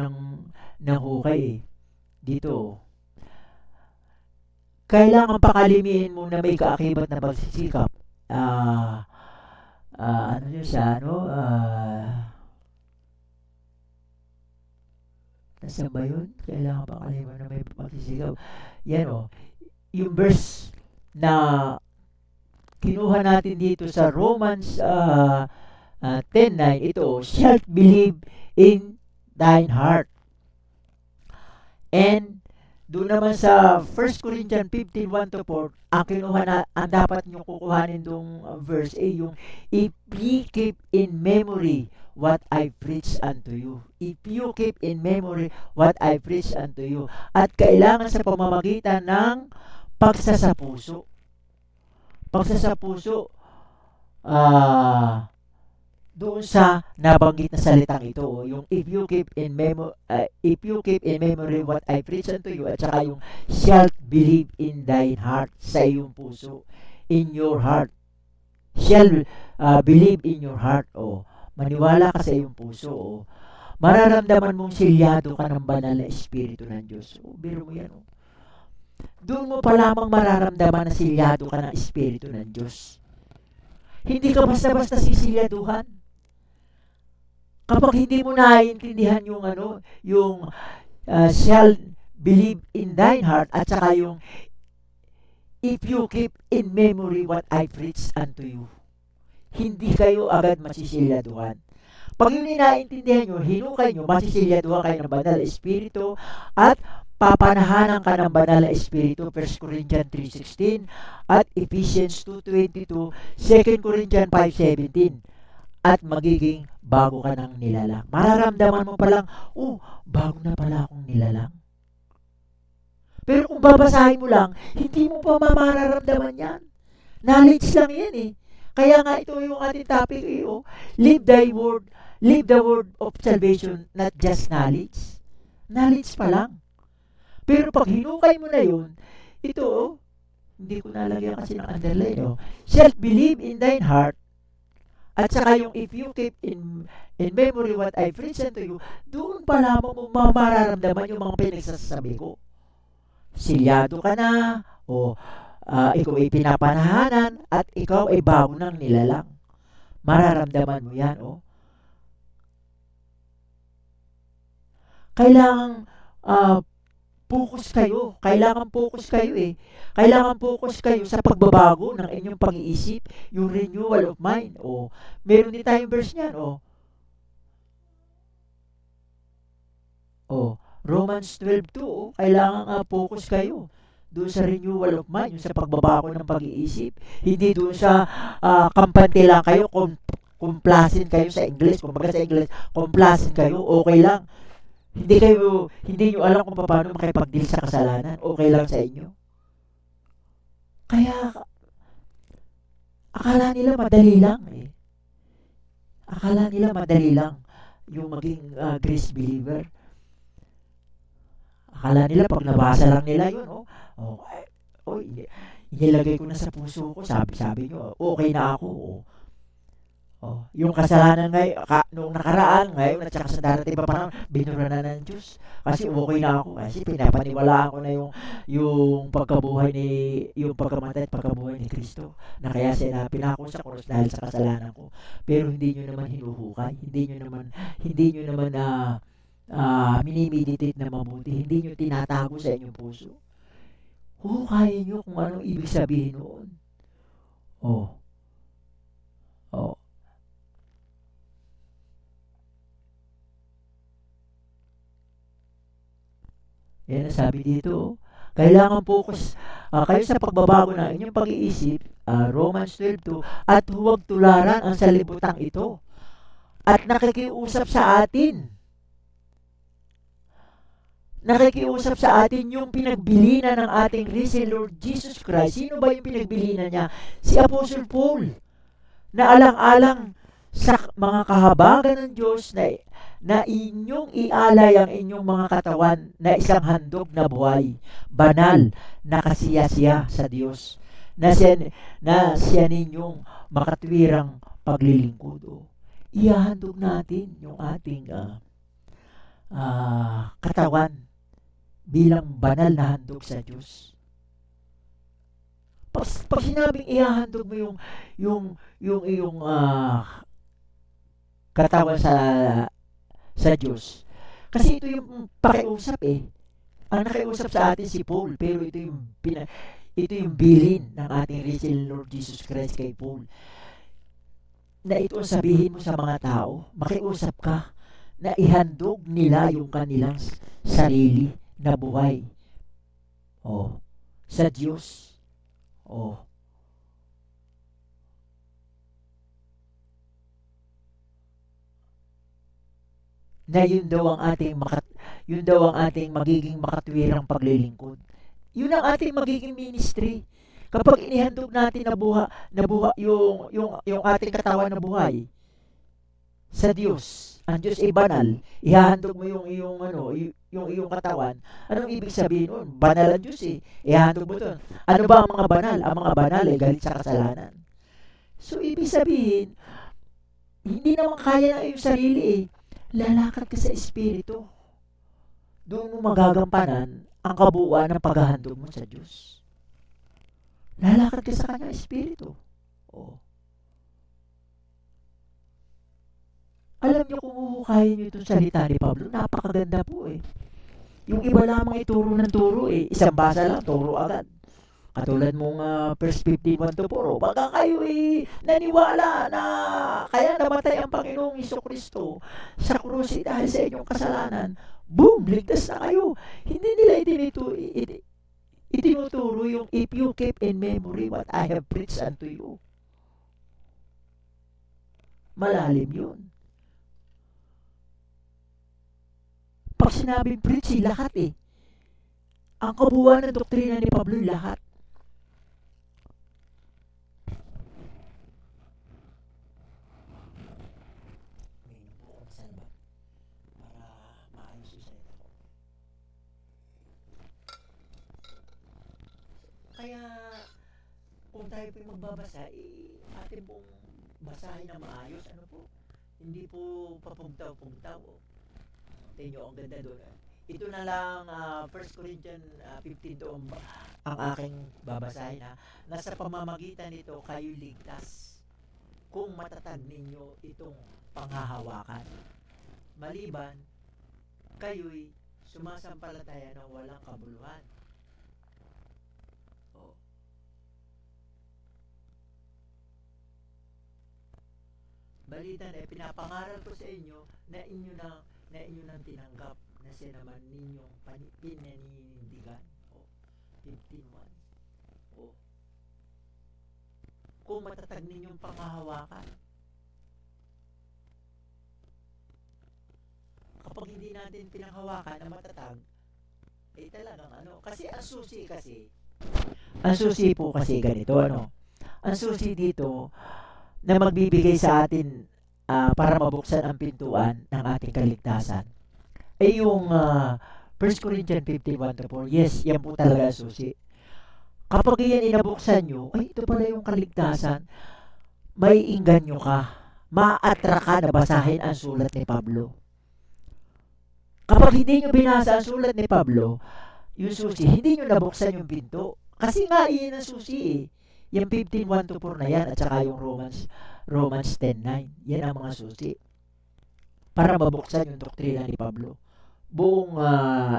ng hukay eh. Dito. Kailangan pakalimiin mo na may kaakibat na pagsisikap. Ano yun siya, nasaan ba yun? Kailangan pakaliman na may pagsisigaw. Yan yung verse na kinuha natin dito sa Romans 10:9, ito, shalt believe in thine heart. And doon naman sa 1 Corinthians 15:1-4, ang dapat nyo kukuhanin dong verse yung if ye keep in memory what I preach unto you. If you keep in memory what I preach unto you. At kailangan sa pamamagitan ng pagsasapuso. Pagsasapuso, doon sa nabanggit na salitang ito, yung if you keep in memory what I preach unto you, at saka yung shalt believe in thine heart, sa iyong puso, in your heart. Shall believe in your heart, maniwala ka sa iyong puso, mararamdaman mong silyado ka ng banal na Espiritu ng Diyos. Biro mo yan. Doon mo pa lamang mararamdaman na silyado ka ng Espiritu ng Diyos. Hindi ka basta-basta sisilyaduhan. Kapag hindi mo naiintindihan yung shall believe in thine heart, at saka yung if you keep in memory what I preach unto you, hindi kayo agad masisilyaduhan. Pag yun naiintindihan nyo, hinukay nyo, masisilyaduhan kayo ng banal na Espiritu at papanahanan ka ng banal na Espiritu, 1 Corinthians 3:16 at Ephesians 2:22, 2 Corinthians 5:17, at magiging bago ka ng nilalang. Mararamdaman mo palang, bago na pala akong nilalang. Pero kung babasahin mo lang, hindi mo pa mararamdaman yan. Knowledge lang yan eh. Kaya nga ito yung ating topic live the word of salvation, not just knowledge. Knowledge pa lang. Pero pag hinukay mo na yun, ito hindi ko nalagyan kasi ng underline. Shalt believe in thine heart, at saka yung if you keep in memory what I preach unto you, doon pa lamang mo mararamdaman yung mga pinagsasabi ko. Silyado ka na, ikaw ay pinapanahanan, at ikaw ay bago ng nilalang. Mararamdaman mo yan, Kailangang focus kayo. Kailangan focus kayo eh. Kailangan focus kayo sa pagbabago ng inyong pag-iisip, yung renewal of mind. O, meron din tayong verse niyan. Romans 12:2, kailangan focus kayo doon sa renewal of mind, yung sa pagbabago ng pag-iisip. Hindi doon sa kampante lang kayo, complacent kayo sa English. Kumbaga sa English, complacent kayo, okay lang. Hindi nyo alam kung paano makipag-deal sa kasalanan. Okay lang sa inyo. Kaya, akala nila madali lang eh. Akala nila madali lang yung maging grace believer. Akala nila pag nabasa lang nila yun, inilagay ko na sa puso ko, sabi nyo, okay na ako. Yung kasalanan noong nakaraan, ngayon, at saka sa darating pa panahon, binura na ng Diyos. Kasi okay na ako. Kasi pinapaniwalaan ko na yung yung pagkamatay at pagkabuhay ni Kristo. Na kaya sinapin ako sa krus dahil sa kasalanan ko. Pero hindi nyo naman hinuhukay. Hindi nyo naman minimeditate na mabuti. Hindi nyo tinatago sa inyong puso. Hukayin nyo kung anong ibig sabihin noon. Oh. Yan ang sabi dito. Kailangan focus kayo sa pagbabago ng inyong pag-iisip, Romans 12:2, at huwag tularan ang salibutang ito. At nakikiusap sa atin yung pinagbilinan ng ating risen Lord Jesus Christ. Sino ba yung pinagbilinan niya? Si Apostle Paul, na alang-alang sa mga kahabagan ng Diyos na inyong ialay ang inyong mga katawan na isang handog na buhay, banal, nakasiyasiya sa Diyos, na siya ninyong makatwirang paglilingkod. Ihahandog natin yung ating katawan bilang banal na handog sa Diyos. Pag sinabing ihahandog mo yung iyong katawan sa Diyos. Kasi ito yung pakiusap eh. Ang nakiusap sa atin si Paul, pero ito yung bilin ng ating risen Lord Jesus Christ kay Paul. Na ito ang sabihin mo sa mga tao, makiusap ka na ihandog nila yung kanilang sarili na buhay. Sa Diyos. Na yun daw ang ating magiging makatwirang paglilingkod. Yun ang ating magiging ministry. Kapag inihandog natin yung ating katawan na buhay sa Diyos, ang Diyos ay banal, ihahandog mo yung iyong katawan. Anong ibig sabihin nun? Banal ang Diyos eh. Ihahandog mo ito. Ano ba ang mga banal? Ang mga banal ay galit sa kasalanan. So, ibig sabihin, hindi naman kaya ng iyong sarili eh. Lalakad ka sa Espiritu. Doon mo magagampanan ang kabuuan ng paghahandog mo sa Diyos. Lalakad ka sa Kanyang Espiritu. Alam niyo kung uhukayin niyo itong salita ni Pablo, napakaganda po eh. Yung iba lamang ituro ng turo eh. Isang basa lang, turo agad. Katulad mong 1 Peter 1:4, baka kayo naniwala na kaya namatay ang Panginoong Jesucristo sa krus dahil sa inyong kasalanan. Boom! Ligtas na kayo. Hindi nila itinuturo yung if you keep in memory what I have preached unto you. Malalim yun. Pag sinabing preach, lahat eh. Ang kabuuan ng doktrina ni Pablo, lahat. Kaya, kung tayo po magbabasa, atin pong basahin na maayos, hindi po papugtaw-pugtaw. Tingnan ang ganda doon. Ito na lang, 1 Corinthians 15 ang aking babasahin nasa pamamagitan nito kayo ligtas kung matatag ninyo itong panghahawakan. Maliban, kayo'y sumasampalataya ng walang kabuluhan. O, balita na pinapangaral ko sa inyo na inyo nang tinanggap na siya naman ninyong pinaninindigan. O, 15:1. O, kung matatag ninyong panghahawakan, kapag hindi natin pinanghawakan na matatag, talagang kasi ang susi po kasi ganito, ang susi dito na magbibigay sa atin para mabuksan ang pintuan ng ating kaligtasan ay yung 1 Corinthians 15:1-4. Yes, yan po talaga ang susi. Kapag yan inabuksan nyo, ay ito pala yung kaligtasan, may inganyo ka, maatra ka na basahin ang sulat ni Pablo. Kapag hindi nyo binasa ang sulat ni Pablo, yung susi, hindi nyo nabuksan yung pinto. Kasi nga, iyan ang susi eh. Yung 15:1-4 na yan, at saka yung Romans 10:9. Yan ang mga susi. Para mabuksan yung doktrina ni Pablo. Buong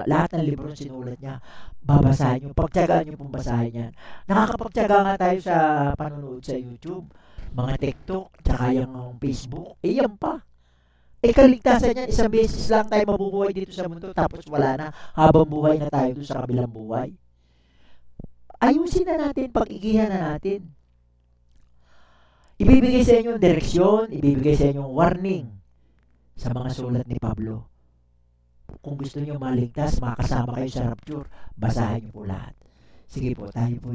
lahat ng libro sinulat niya, babasahin nyo. Pagtyagaan nyo pong basahin yan. Nakakapagtyaga nga tayo sa panonood sa YouTube, mga TikTok, tsaka yung Facebook. Yan pa. Kaligtasan yan, isang beses lang tayo mabubuhay dito sa mundo, tapos wala na, habang buhay na tayo doon sa kabilang buhay. Ayusin na natin, pag-igihan na natin. Ibibigay sa inyo direksyon, ibibigay sa inyo warning sa mga sulat ni Pablo. Kung gusto niyo maligtas, makasama kayo sa rapture, basahin niyo po lahat. Sige po, tayo po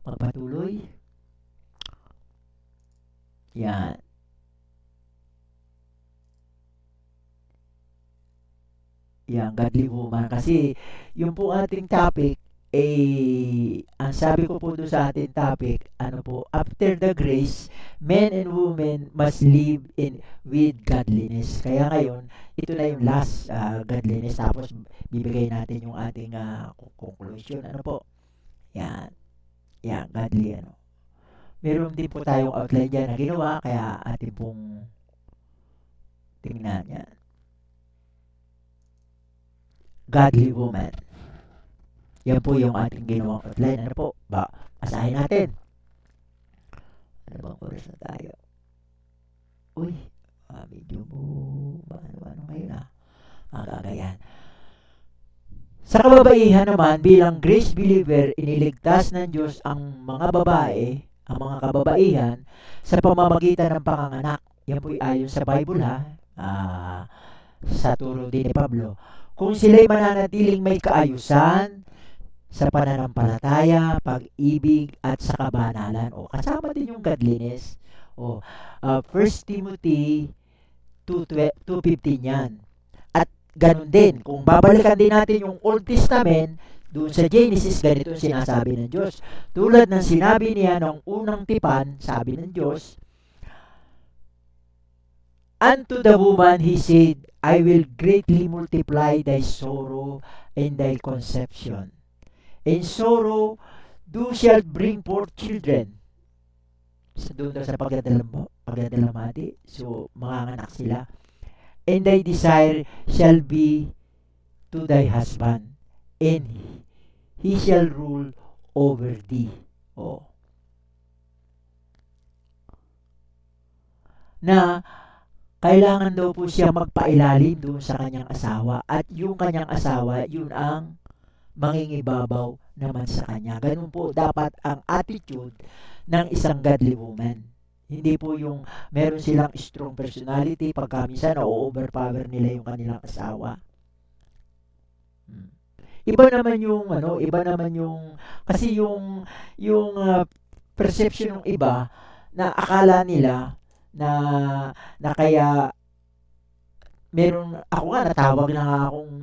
magpatuloy. Yan. Yan, godly woman. Kasi, yung po ating topic, ang sabi ko po doon sa ating topic, after the grace, men and women must live with godliness. Kaya ngayon, ito na yung last godliness. Tapos, bibigay natin yung ating conclusion. Yan. Yan, godly, Meron din po tayong outline dyan na ginawa, kaya ating pong tingnan yan. Godly woman. Yan po yung ating ginawang outline. Basahin natin. Bang oras na tayo? Uy, medyo ano ngayon Magagayan. Sa kababaihan naman, bilang grace believer, iniligtas ng Diyos ang mga babae, ang mga kababaihan, sa pamamagitan ng panganganak. Yan po ayon sa Bible sa turo din ni Pablo. Kung sila'y mananatiling may kaayusan sa pananampalataya, pag-ibig, at sa kabanalan, kasama din yung godliness. 1 Timothy 2:15 yan. At ganun din, kung babalikan din natin yung Old Testament, doon sa Genesis, ganito sinasabi ng Diyos. Tulad ng sinabi niya ng unang tipan, sabi ng Diyos, unto the woman he said, I will greatly multiply thy sorrow and thy conception. In sorrow, thou shalt bring forth children. Doon sa pagdadalamati. So, manganganak sila. And thy desire shall be to thy husband, and he shall rule over thee. Na kailangan daw po siya magpailalim doon sa kanyang asawa, at yung kanyang asawa, yun ang mangingibabaw naman sa kanya. Ganun po dapat ang attitude ng isang godly woman. Hindi po yung meron silang strong personality, pagka minsan overpower nila yung kanilang asawa. Iba naman yung kasi yung perception ng iba na akala nila na kaya meron ako natawag na akong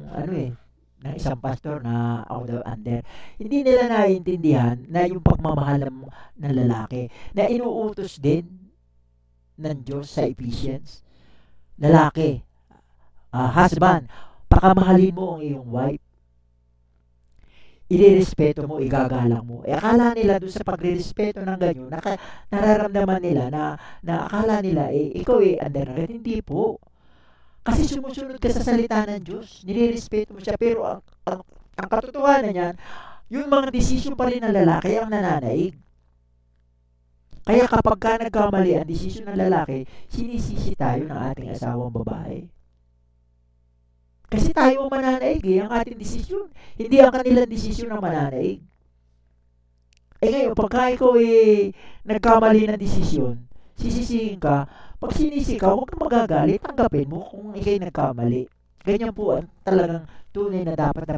ng isang pastor na out of under. Hindi nila naiintindihan na yung pagmamahal ng lalaki na inuutos din ng Diyos sa Ephesians. Lalaki, husband, pakamahalin mo ang iyong wife. Irerespeto mo, igagalang mo. Akala nila doon sa pagrerespeto ng ganyan, nararamdaman nila na akala nila, ikaw under. Hindi po. Kasi sumusunod ka sa salita ng Diyos, nilirespeto mo siya, pero ang katotohanan niyan, yung mga desisyon pa rin ng lalaki ang nananaig. Kaya kapag ka nagkamali ang desisyon ng lalaki, sinisisi tayo ng ating asawang babae. Kasi tayo ang mananaig ang ating desisyon. Hindi ang kanilang desisyon ang mananaig. Ngayon, pagka ikaw nagkamali ng desisyon, sisisihin ka, pag sinisi ka, huwag kang magagalit, tanggapin mo kung ikay nagkamali. Ganyan po ang talagang tunay na dapat na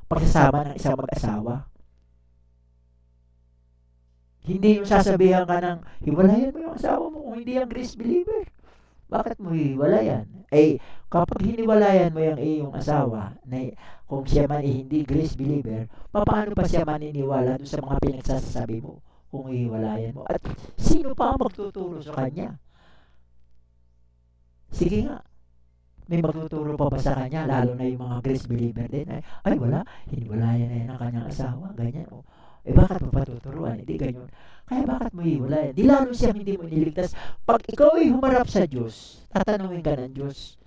pagsasama ng isang mag-asawa. Hindi yung sasabihan ka ng, hiwalayan mo yung asawa mo kung hindi ang grace believer. Bakit mo hiwalayan? Kapag hiniwalayan mo yung iyong asawa, na kung siya man hindi grace believer, paano pa siya maniniwala doon sa mga pinagsasabi mo kung hiwalayan mo? At sino pa ang magtuturo sa kanya? Sige nga, may magtuturo pa ba sa kanya, lalo na yung mga grace believer din, ay wala, hiniwalayan na yan ang kanyang asawa, ganyan, bakit mo patuturuan? Hindi ganyan. Kaya bakit mo hiwalayan? Di lalo siyang hindi mo iniligtas. Pag ikaw ay humarap sa Diyos, tatanungin ka ng Diyos.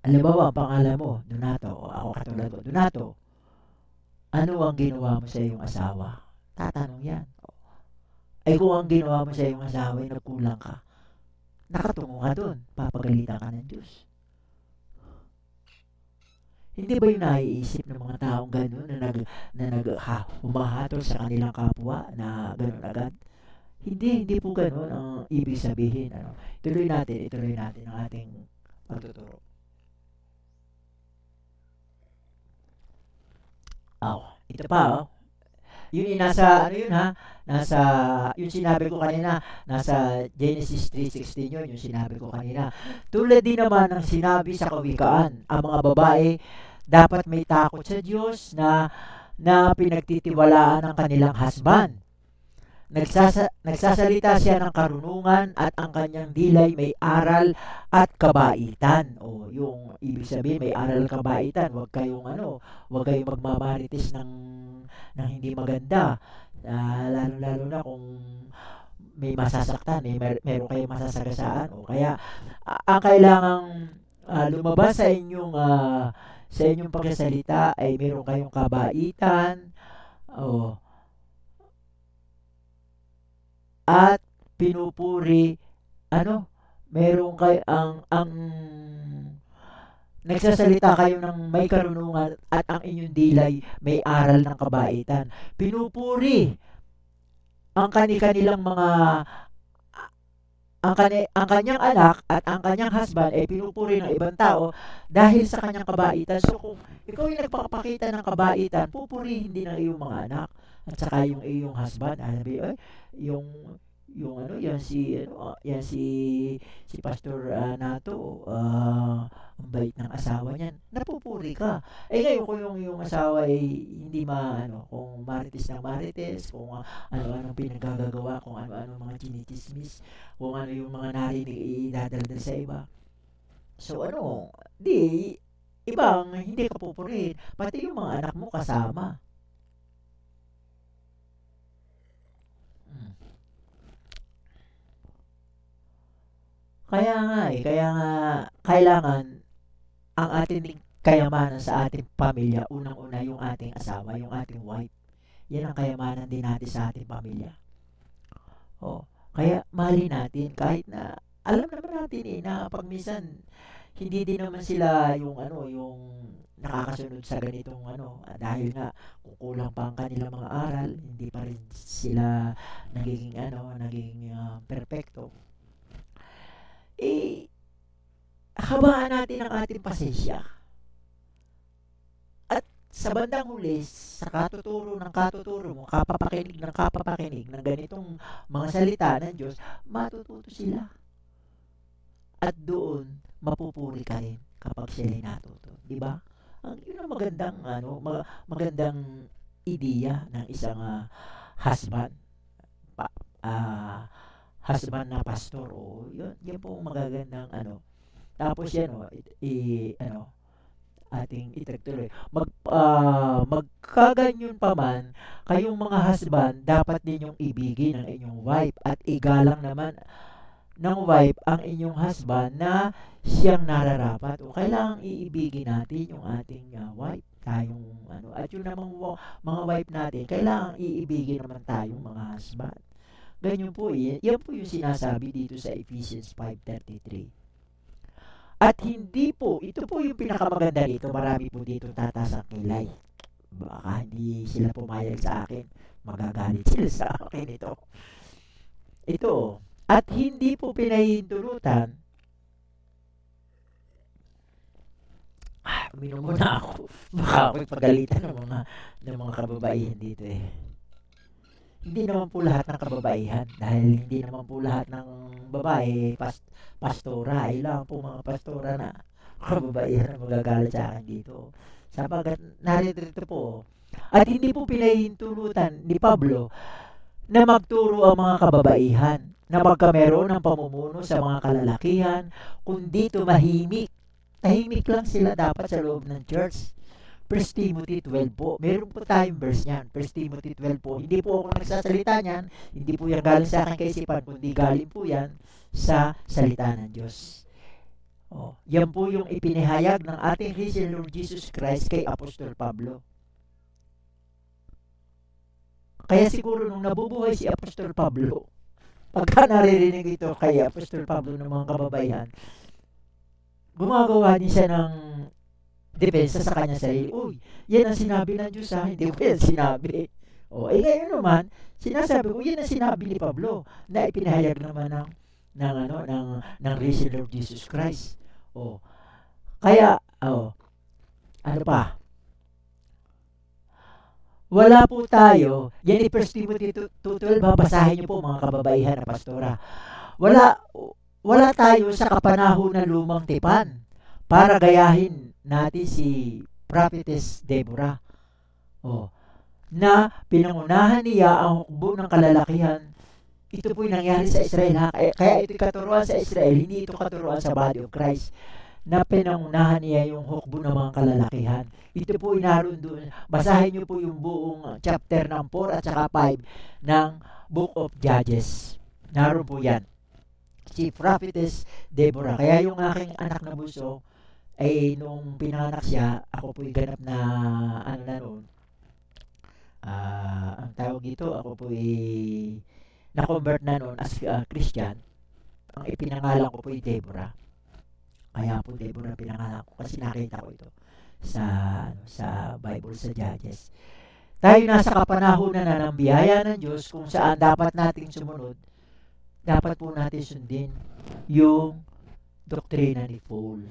Alam ba ang pangalan mo? Donato. O ako katulad ko. Donato, ano ang ginawa mo sa iyong asawa? Tatanong yan. Kung ang ginawa mo sa iyong asawa ay nagkulang ka, nakatungo ka doon. Papagalitan ka ng Diyos. Hindi ba yung naiisip ng mga taong gano'n na humahatol sa kanilang kapwa na gano'n agad? Hindi po gano'n ang ibig sabihin. Ituloy natin ang ating pagtuturo. Ito pa, yun nasa, yung sinabi ko kanina, nasa Genesis 3:16 yun, yung sinabi ko kanina. Tulad din naman ng sinabi sa Kawikaan, ang mga babae dapat may takot sa Diyos na pinagtitiwalaan ng kanilang husband. Nagsasalita siya ng karunungan at ang kanyang dilay may aral at kabaitan. Yung ibig sabihin may aral at kabaitan. Huwag kayong magmamarites ng hindi maganda. Lalo na kung may masasaktan, meron kayong masasagasaan. Kaya ang kailangang lumabas sa inyong pagsasalita ay meron kayong kabaitan at pinupuri meron ang nagsasalita kayo ng may karunungan at ang inyong dilay may aral ng kabaitan. Pinupuri ang kanilang mga ang kanyang anak at ang kanyang husband ay pinupuri ng ibang tao dahil sa kanyang kabaitan. So kung ikaw ay nagpapakita ng kabaitan, pupurihin din ng iyong mga anak at saka yung iyong husband. Yan si Pastor Nato, ang bait ng asawa niyan, napupuri ka. Ngayon kung yung asawa ay hindi kung marites ng marites, kung ano-anong pinagagagawa, kung ano-ano mga chinichismis, kung ano yung mga narinig idadaldal sa iba. So di ibang hindi ka pupurihin, pati yung mga anak mo kasama. Kaya nga kailangan ang ating kayamanan sa ating pamilya, unang-una yung ating asawa, yung ating wife. Yan ang kayamanan din natin sa ating pamilya. Kaya mahalin natin kahit na alam naman natin na pag minsan hindi din naman sila yung nakakasunod sa ganitong dahil nga kukulang pa ang kanilang mga aral, hindi pa rin sila nagiging perpekto. Habaan natin ang ating pasensya. At sa bandang huli, sa katuturo mo, kapapakinig ng ganitong mga salita ng Diyos, matututo sila. At doon, mapupuri ka rin kapag sila'y natuto. Diba? Yun ang magandang ideya ng isang husband. Husband na pastor, yun po magagandang tapos yan ating itagtuloy. Magkaganyan pa man, kayong mga husband, dapat ninyong ibigin ang inyong wife at igalang naman ng wife ang inyong husband na siyang nararapat. O kailangang iibigin natin yung ating wife, tayong ano, at yung namang mga wife natin, kailangang iibigin naman tayong mga husband. Ganyan po yan po yung sinasabi dito sa Ephesians 5:33. At hindi po, ito po yung pinakamaganda dito, marami po dito tataas ang kilay. Baka hindi sila pumayag sa akin, magagalit sila sa akin ito. Ito, at hindi po pinahihintulutan, uminom muna ako, baka ako'y pagalitan ng mga kababaihan dito eh. Hindi naman po lahat ng kababaihan, dahil hindi naman po lahat ng babae, pastora, ilang po mga pastora na kababaihan na magagalit sa akin dito. Sapagat narito po, at hindi po pinahihintulutan ni Pablo na magturo ang mga kababaihan na magkameron ng pamumuno sa mga kalalakihan, kundi tumahimik. Tahimik lang sila dapat sa loob ng church. 1 Timothy 12 po. Meron po tayong verse niyan. 1 Timothy 12 po. Hindi po ako nagsasalita niyan. Hindi po yan galing sa akin kaisipan, kundi galing po yan sa salita ng Diyos. Yan po yung ipinahayag ng ating risen Lord Jesus Christ kay Apostol Pablo. Kaya siguro nung nabubuhay si Apostol Pablo, pagka naririnig ito kay Apostol Pablo ng mga kababaihan, gumagawa din siya ng depensa sa kanya sarili. Uy, yan ang sinabi ng Diyos ha, hindi ko yan sinabi. Ngayon naman, sinasabi ko, yan ang sinabi ni Pablo na ipinahayag naman ng risen Lord Jesus Christ. Kaya, ano pa? Wala po tayo, yan 1 Timothy 2:12, babasahin niyo po mga kababaihan na pastora. Wala tayo sa kapanahon ng lumang tipan para gayahin natin si Prophetess Deborah. Na pinangunahan niya ang hukbo ng kalalakihan. Ito po yung nangyari sa Israel. Kaya ito katuruan sa Israel, hindi ito katuruan sa body of Christ. Na pinangunahan niya yung hukbo ng mga kalalakihan. Ito po inaroon doon. Basahin niyo po yung buong chapter ng 4 at saka 5 ng Book of Judges. Naroon po yan. Si Prophetess Deborah. Kaya yung aking anak na bunso, ay nung pinanganak siya, ako po'y ganap na noon. Ang tawag dito, ako po'y na-convert na noon as Christian. Ang ipinangalan ko po'y Deborah. Kaya po Deborah pinangalan ko kasi nakita ko ito sa Bible, sa Judges. Tayo nasa kapanahunan na ng biyaya ng Diyos kung saan dapat nating sumunod. Dapat po natin sundin yung doktrina ni Paul.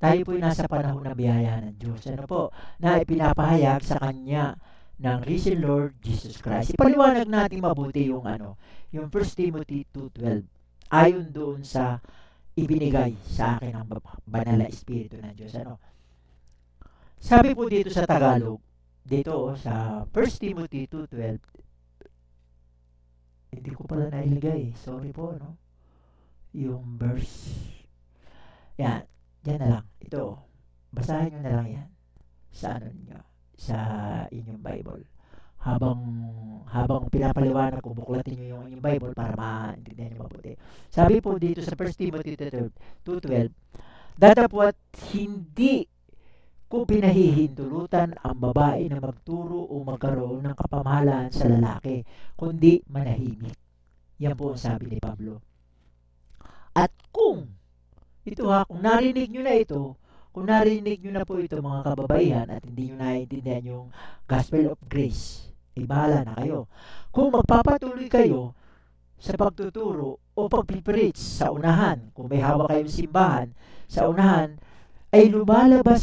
Tayo po ay nasa panahon ng biyaya ng Diyos. Na ipinapahayag sa Kanya ng risen Lord Jesus Christ. Ipaliwanag natin mabuti yung 1 Timothy 2:12. Ayon doon sa ibinigay sa akin ng banal na Espiritu ng Diyos. Sabi po dito sa Tagalog, dito sa 1 Timothy 2:12, hindi ko pala nailagay. Sorry po, yung verse. Yan. Yan na lang. Ito. Basahin nyo na lang yan. Sa sa inyong Bible. Habang pinapaliwanag ko, buklatin nyo yung inyong Bible para maintindihan nyo mabuti. Sabi po dito sa 1 Timothy 2:12, datapwat hindi ko pinahihintulutan ang babae na magturo o magkaroon ng kapamahalaan sa lalaki, kundi manahimik. Yan po ang sabi ni Pablo. At kung narinig nyo na ito, kung narinig nyo na po ito mga kababaihan at hindi nyo naiintindihan yung Gospel of Grace, bahala na kayo. Kung magpapatuloy kayo sa pagtuturo o pagpipreach sa unahan, kung may hawak kayong simbahan, sa unahan, ay lumalabag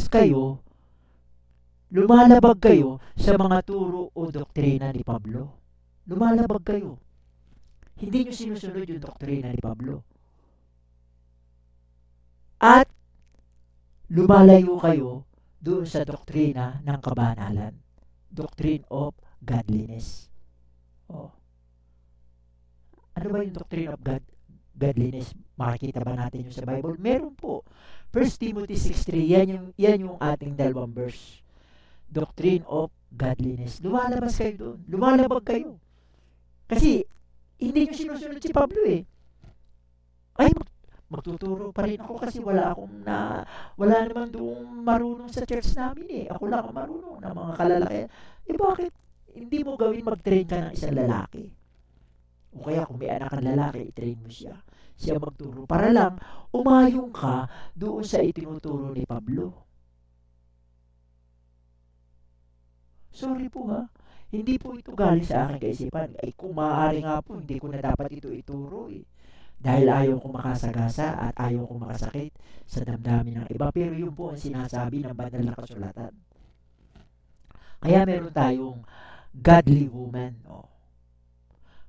kayo sa mga turo o doktrina ni Pablo. Lumalabag kayo. Hindi nyo sinusunod yung doktrina ni Pablo. At lumalayo kayo doon sa doktrina ng kabanalan. Doctrine of godliness. Ano ba yung doctrine of godliness? Makikita ba natin yung sa Bible? Meron po. 1 Timothy 6:3, yan yung ating dalawang verse. Doctrine of godliness. Lumalabas kayo doon. Lumalabag kayo. Kasi, hindi nyo sinusunod si Pablo eh. Magtuturo pa rin ako kasi wala naman doong marunong sa church namin eh. Ako lang ang marunong ng mga kalalaki. Eh bakit hindi mo gawin mag-train ka ng isang lalaki? O kaya kung may anak kang lalaki, i-train mo siya. Siya magturo. Para lang, umayong ka doon sa itinuturo ni Pablo. Sorry po ha. Hindi po ito galing sa aking kaisipan. Ay kung maaari nga po, hindi ko na dapat ito ituro eh. Dahil ayaw ko makasagasa at ayaw ko makasakit sa damdamin ng iba. Pero yun po ang sinasabi ng banal na kasulatan. Kaya meron tayong godly woman. Oh.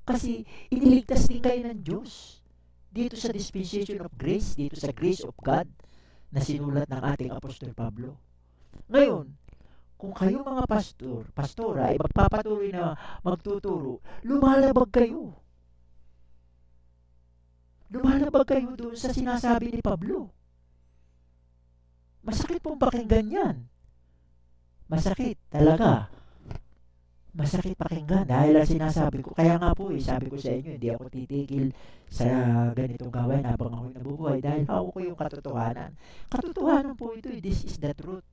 Kasi iniligtas din kayo ng Diyos. Dito sa dispensation of grace, dito sa grace of God na sinulat ng ating Apostol Pablo. Ngayon, kung kayo mga pastora ay magpapatuloy na magtuturo, lumalabag kayo. Lumalabag kayo doon sa sinasabi ni Pablo. Masakit pong pakinggan yan. Masakit talaga. Masakit pakinggan dahil ang sinasabi ko. Kaya nga po sabi ko sa inyo, hindi ako titigil sa ganitong gawain habang ako'y nabubuhay dahil hawak ko yung katotohanan. Katotohanan po ito, this is the truth.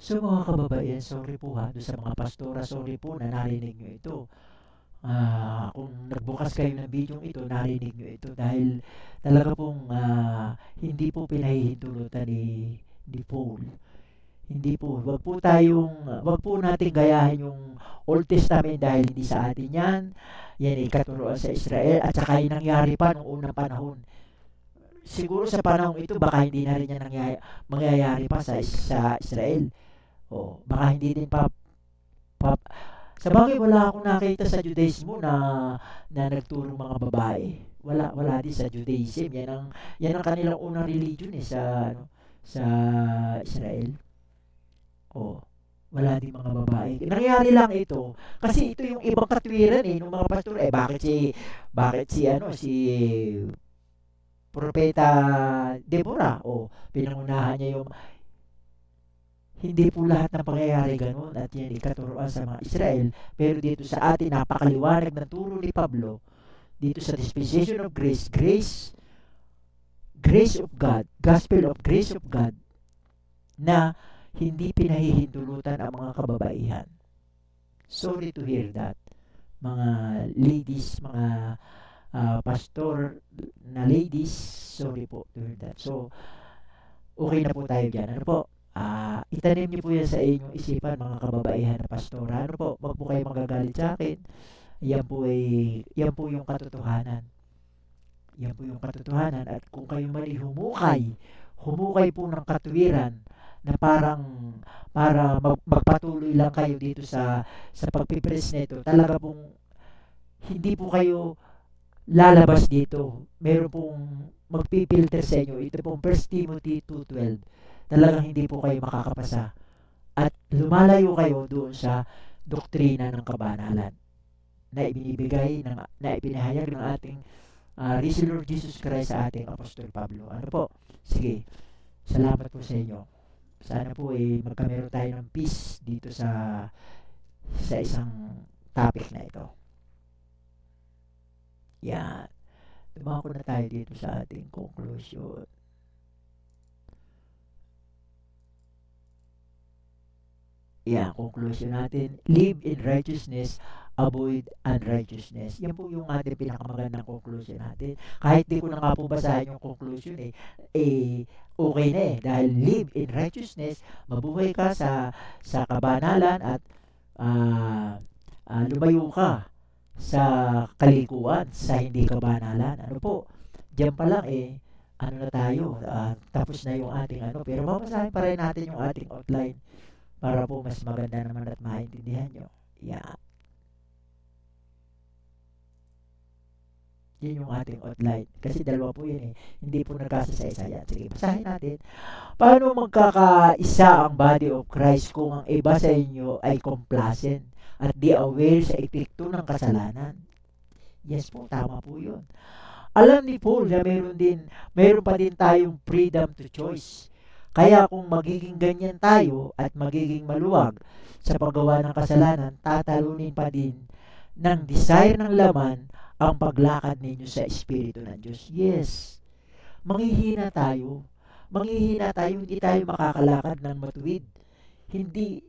So mga kababaihan, sorry po ha, doon sa mga pastora, sorry po na narinig nyo ito. Kung nagbukas kayo ng video ito, narinig nyo ito dahil talaga pong hindi po pinahihintulutan ni Paul. Hindi po, wag po natin gayahin yung Old Testament dahil hindi sa atin yan. Yan ay katuruan sa Israel at saka yung nangyari pa noong unang panahon. Siguro sa panahon ito, baka hindi na rin yan mangyayari pa sa Israel. O, baka hindi din sa bagay wala akong nakita sa Judaismo na nagturo mga babae. Wala din sa Judaism. Yan ang kanilang unang religion sa Israel. O, wala din mga babae. Nangyari lang ito kasi ito yung ibang katwiran ng mga pastor. Bakit si Propeta Deborah pinangunahan niya yung hindi po lahat ng pangyayari ganun at yan ikaturuan sa mga Israel. Pero dito sa atin, napakaliwanag ng turo ni Pablo dito sa dispensation of grace, grace of God, gospel of grace of God na hindi pinahihintulutan ang mga kababaihan. Sorry to hear that. Mga ladies, mga pastor na ladies, sorry po to hear that. So, okay na po tayo dyan. Ano po? Itanim niyo po yan sa inyong isipan mga kababaihan na pastora. Ano po? Wag po kayo magagalit sa akin. Yan po yung katotohanan. Yan po yung katotohanan. At kung kayo mali humukay po ng katwiran na para magpatuloy lang kayo dito sa pagpipres nito. Talaga pong hindi po kayo lalabas dito. Meron pong magpipilter sa inyo. Ito pong 1 Timothy 2:12. Talagang hindi po kayo makakapasa at lumalayo kayo doon sa doktrina ng kabanalan na ibinibigay na ipinahayag ng ating risen Lord Jesus Christ sa ating Apostol Pablo. Ano po? Sige, salamat po sa inyo. Sana po magkameron tayo ng peace dito sa isang topic na ito. Yan. Dumako na tayo dito sa ating conclusion. Conclusion natin, live in righteousness, avoid unrighteousness. Yan po yung ating pinakamagandang conclusion natin. Kahit di ko na nga po basahin yung conclusion okay na dahil live in righteousness, mabuhay ka sa kabanalan at lumayo ka sa kalikuan, sa hindi kabanalan. Ano po? Diyan pa lang ano na tayo, tapos na yung ating pero babasahin pa rin natin yung ating outline para po mas maganda naman at maintindihan nyo. Yun yung ating outline. Kasi dalawa po yun Hindi po nagkasasa-isa yan. Sige, basahin natin. Paano magkakaisa ang body of Christ kung ang iba sa inyo ay complacent at di aware sa epekto ng kasalanan? Yes po, tama po yun. Alam ni Paul na meron pa din tayong freedom to choice. Kaya kung magiging ganyan tayo at magiging maluwag sa paggawa ng kasalanan, tatalunin pa din ng desire ng laman ang paglakad ninyo sa Espiritu ng Diyos. Yes, manghihina tayo. Manghihina tayo, hindi tayo makakalakad ng matuwid. Hindi,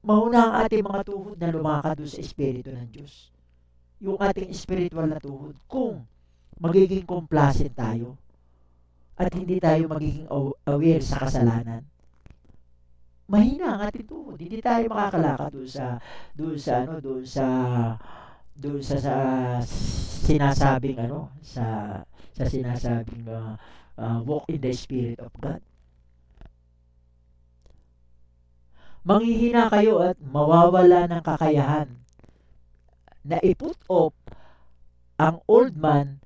mauna ang ating mga tuhod na lumakad doon sa Espiritu ng Diyos. Yung ating spiritual na tuhod. Kung magiging complacent tayo at hindi tayo magiging aware sa kasalanan, mahina ang ating tuhod. Hindi tayo makakalakad doon sa sinasabing sa sinasabing walk in the Spirit of God. Manghihina kayo at mawawala ng kakayahan na i-put off ang old man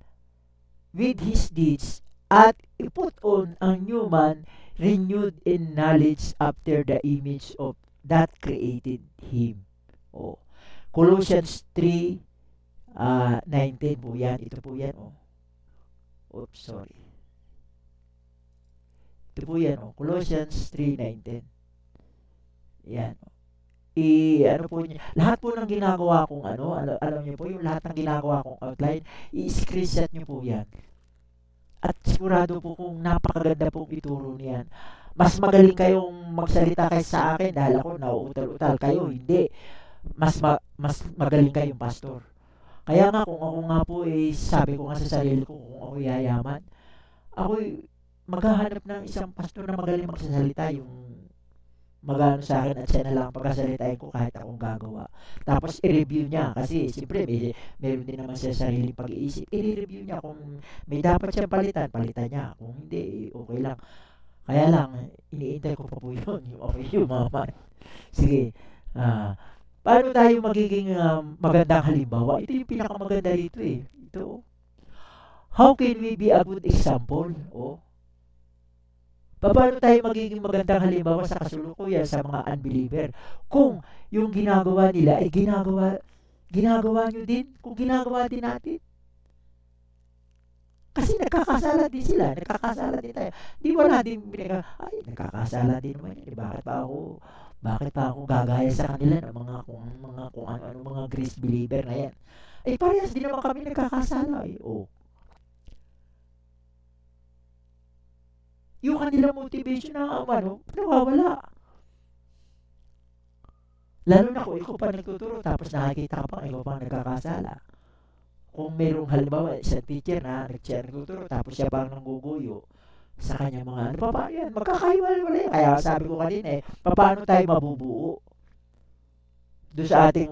with his deeds at i-put on ang new man renewed in knowledge after the image of that created him. Colossians 3:19 po yan. Ito po yan. Oops, sorry. Ito po yan. Colossians 3:19. Yan. Ano po niya, lahat po ng ginagawa kong alam niyo po, yung lahat ng ginagawa kong outline, i-screenshot niyo po yan. At sigurado po kung napakaganda pong ituro niyan. Mas magaling kayong magsalita kaysa sa akin dahil ako nauutal-utal, kayo hindi. Mas magaling kayong pastor. Kaya nga kung ako nga po sabi ko nga sa sarili ko, kung ako yayaman, ako maghahanap ng isang pastor na magaling magsasalita, yung magano sa akin at siya na lang pagkasalitain ko kahit akong gagawa. Tapos i-review niya kasi siyempre meron din naman siya sariling pag-iisip. I-review niya kung may dapat siyang palitan niya. Kung hindi, okay lang. Kaya lang, iniintay ko pa po yun. Yung mama. Sige. Paano tayo magiging magandang halimbawa? Ito yung pinakamaganda rito eh. Ito. How can we be a good example? Paano tayo magiging magandang halimbawa sa kasulukuyan sa mga unbeliever? Kung yung ginagawa nila ay ginagawa nyo din, kung ginagawa din natin. Kasi nagkakasala din sila, nagkakasala din tayo. Di ba natin nagkakasala din naman yun. Bakit pa ako gagaya sa kanila ng mga grace believer na yan? Parehas din naman kami nagkakasala yung kanila motivation na nawawala. Lalo na kung ikaw pa nagtuturo tapos nakikita ka pa ikaw pa nagkakasala. Kung mayroong halimbawa isang teacher na nagtuturo tapos siya pang nangguguyo sa kanya mga paano yan? Magkakaiwalwala yan. Kaya sabi ko kanina paano tayo mabubuo? Doon sa ating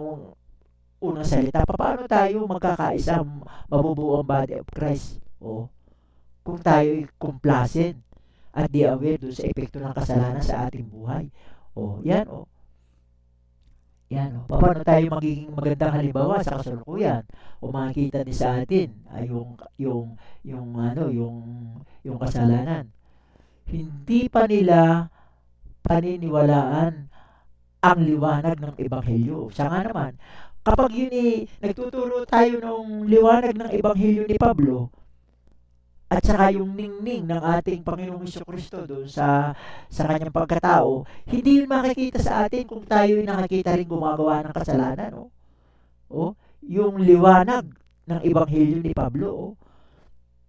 unang salita, paano tayo magkakaisa, mabubuo ang body of Christ? Kung tayo complacent at di aware doon sa epekto ng kasalanan sa ating buhay. Yan. Paano tayo magiging magandang halimbawa sa kasalukuyan? Makikita din sa atin ay yung kasalanan. Hindi pa nila paniniwalaan ang liwanag ng ebanghelyo. Siya nga naman, kapag nagtuturo tayo ng liwanag ng ebanghelyo ni Pablo, at saka yung ningning ng ating Panginoong Jesucristo doon sa kanyang pagkatao, hindi yun makikita sa atin kung tayo yung nakikita rin gumagawa ng kasalanan. Yung liwanag ng Ebanghelyo ni Pablo,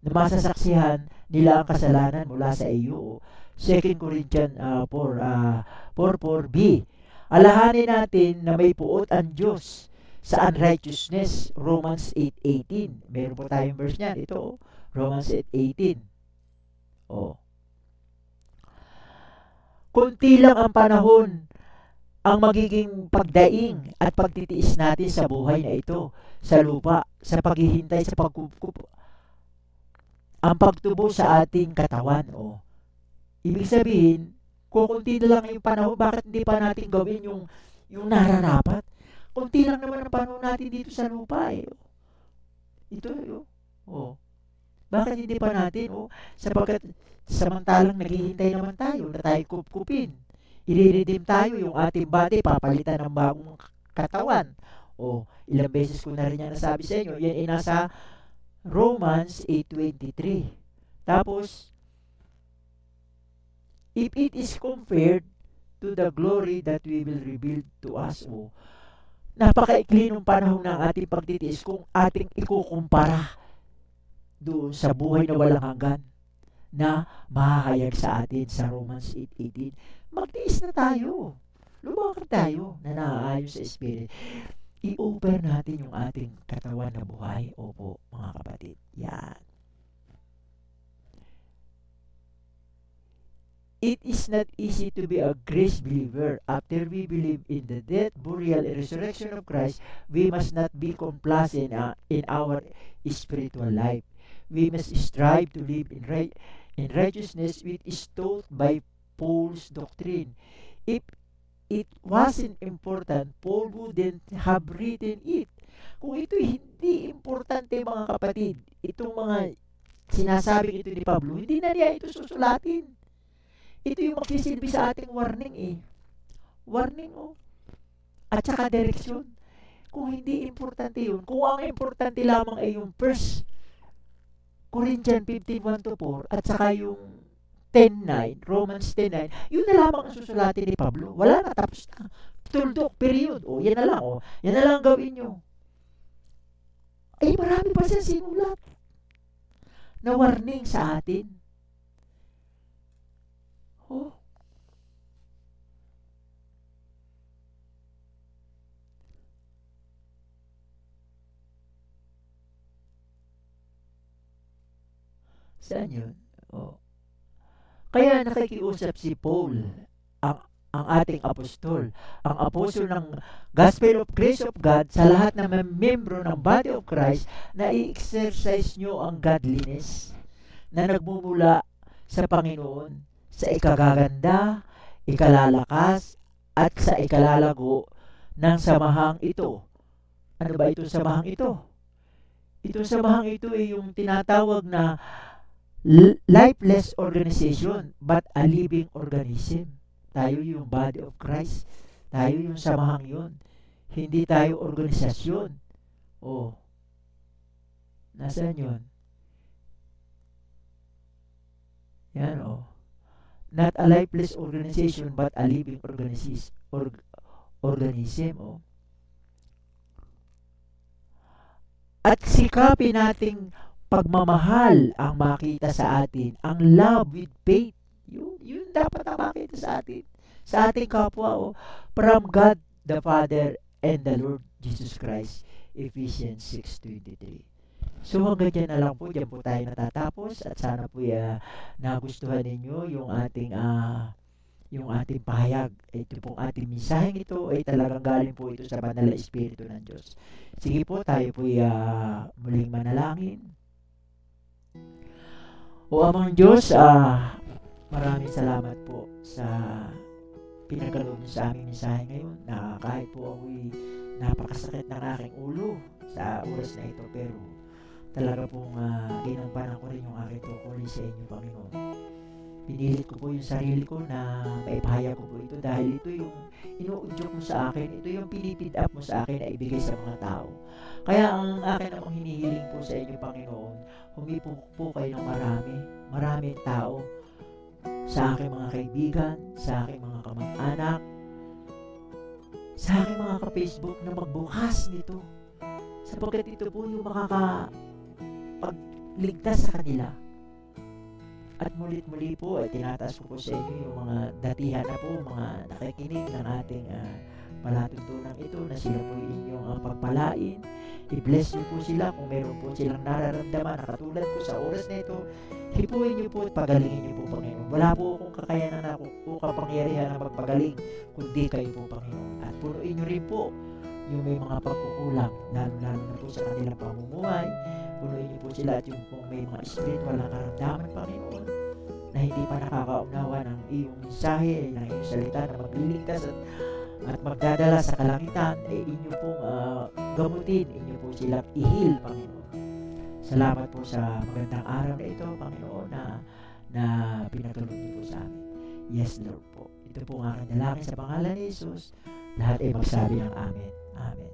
na masasaksihan nila ang kasalanan mula sa iyo. 2 Corinthians 4:4b. Alahanin natin na may puot ang Diyos sa unrighteousness. Romans 8:18. Meron po tayong verse niyan. Ito, Romans 8:18. Kunti lang ang panahon ang magiging pagdaing at pagtitiis natin sa buhay na ito, sa lupa, sa paghihintay sa pagkukup, ang pagtubo sa ating katawan. Ibig sabihin, kukunti na lang yung panahon, bakit hindi pa natin gawin yung nararapat? Kunti lang naman ang panahon natin dito sa lupa Bakit hindi pa natin? Sapagkat samantalang naghihintay naman tayo na tayo kupkupin. I-redeem tayo yung ating body, papalitan ng bagong katawan. Ilang beses ko na rin yan nasabi sa inyo. Yan ay nasa Romans 8:23. Tapos, if it is compared to the glory that we will reveal to us, Napakaikli ng panahon ng ating pagtitiis kung ating ikukumpara doon sa buhay na walang hanggan na mahahayag sa atin sa Romans 8:18. Magtiis na tayo. Lumakad tayo na naaayon sa Spirit. I-offer natin yung ating katawan na buhay. Opo, mga kapatid. Yan. It is not easy to be a grace believer. After we believe in the death, burial, and resurrection of Christ, we must not be complacent in our spiritual life. We must strive to live in righteousness, which is taught by Paul's doctrine. If it wasn't important, Paul wouldn't have written it. Kung ito hindi importante, mga kapatid, itong mga sinasabing ito ni Pablo, hindi na niya ito susulatin. Ito yung magsisilbi sa ating warning eh. Warning oh. At saka direksyon. Kung hindi importante yun, kung ang importante lamang ay yung 1 Corinthians 15:1-4 at saka yung 10:9, Romans 10:9, yun na lamang ang susulatin ni Pablo. Wala na, tapos na. Tuldok, period. O, yan na lang. O, yan na lang gawin nyo. Ay, marami pa siya sinulat na warning sa atin. Oh. Saan yun? Oh. Kaya nakikiusap si Paul, ang ating apostol, ang apostol ng Gospel of Grace of God sa lahat ng mga membro ng Body of Christ na i-exercise nyo ang godliness na nagmumula sa Panginoon, sa ikagaganda, ikalalakas, at sa ikalalago ng samahang ito. Ano ba itong samahang ito? Itong samahang ito ay yung tinatawag na lifeless organization but a living organism. Tayo yung body of Christ. Tayo yung samahang yun. Hindi tayo organisasyon. Oh. Nasaan yun? Yan oh. Not a lifeless organization but a living organism. Oh. At sikapin nating pagmamahal ang makita sa atin, ang love with faith. Yun dapat ang makita sa atin, sa ating kapwa. Oh. From God the Father and the Lord Jesus Christ. Ephesians 6:23. So hanggang dyan na lang po, dyan po tayo natatapos at sana po nagustuhan ninyo yung ating pahayag. Ito pong ating mensaheng ito ay talagang galing po ito sa banal na Espiritu ng Diyos. Sige po, tayo po muling manalangin. O Amang Diyos, maraming salamat po sa pinagkaloob niyo sa aming mensahe ngayon na kahit po ako'y napakasakit ng aking ulo sa oras na ito, pero talaga pong ginampanan ko rin yung aking tungkulin sa inyo, Panginoon. Pinilit ko po yung sarili ko na maipahayag ko po ito dahil ito yung inuudyok mo sa akin, ito yung pinipid up mo sa akin na ibigay sa mga tao. Kaya ang akin namang hinihiling po sa inyo, Panginoon, humipo po kayo ng maraming tao, sa aking mga kaibigan, sa aking mga kamag-anak, sa aking mga ka-Facebook na magbukas nito, sapagkat ito po yung makakapagligtas sa kanila. At mulit-muli po ay tinataas ko po sa inyo yung mga datihan na po, mga nakikinig ng ating palatuntunan ito na sila po inyong pagpalain. I-bless niyo po sila kung meron po silang nararamdaman na katulad po sa oras na ito. Hipuin niyo po at pagalingin niyo po, Panginoon. Wala po akong kakayanan na o kapangyarihan na magpagaling, kundi kayo po, Panginoon. At punuin niyo rin po yung may mga pagkukulang, lalo na po sa kanilang pamumuhay. Punuin niyo po sila at yung kung may mga spiritual na karamdaman, Panginoon, na hindi pa nakakaunawa ng iyong mensahe, ng iyong salita na magliligtas at magdadala sa kalangitan, ay inyo pong gamutin, inyo po silang ihil, Panginoon. Salamat po sa magandang araw na ito, Panginoon, na pinatulong niyo po sa amin. Yes, Lord po. Ito po ang aking dalangin sa pangalan ni Jesus. Lahat ay magsabi ng Amen. Amen.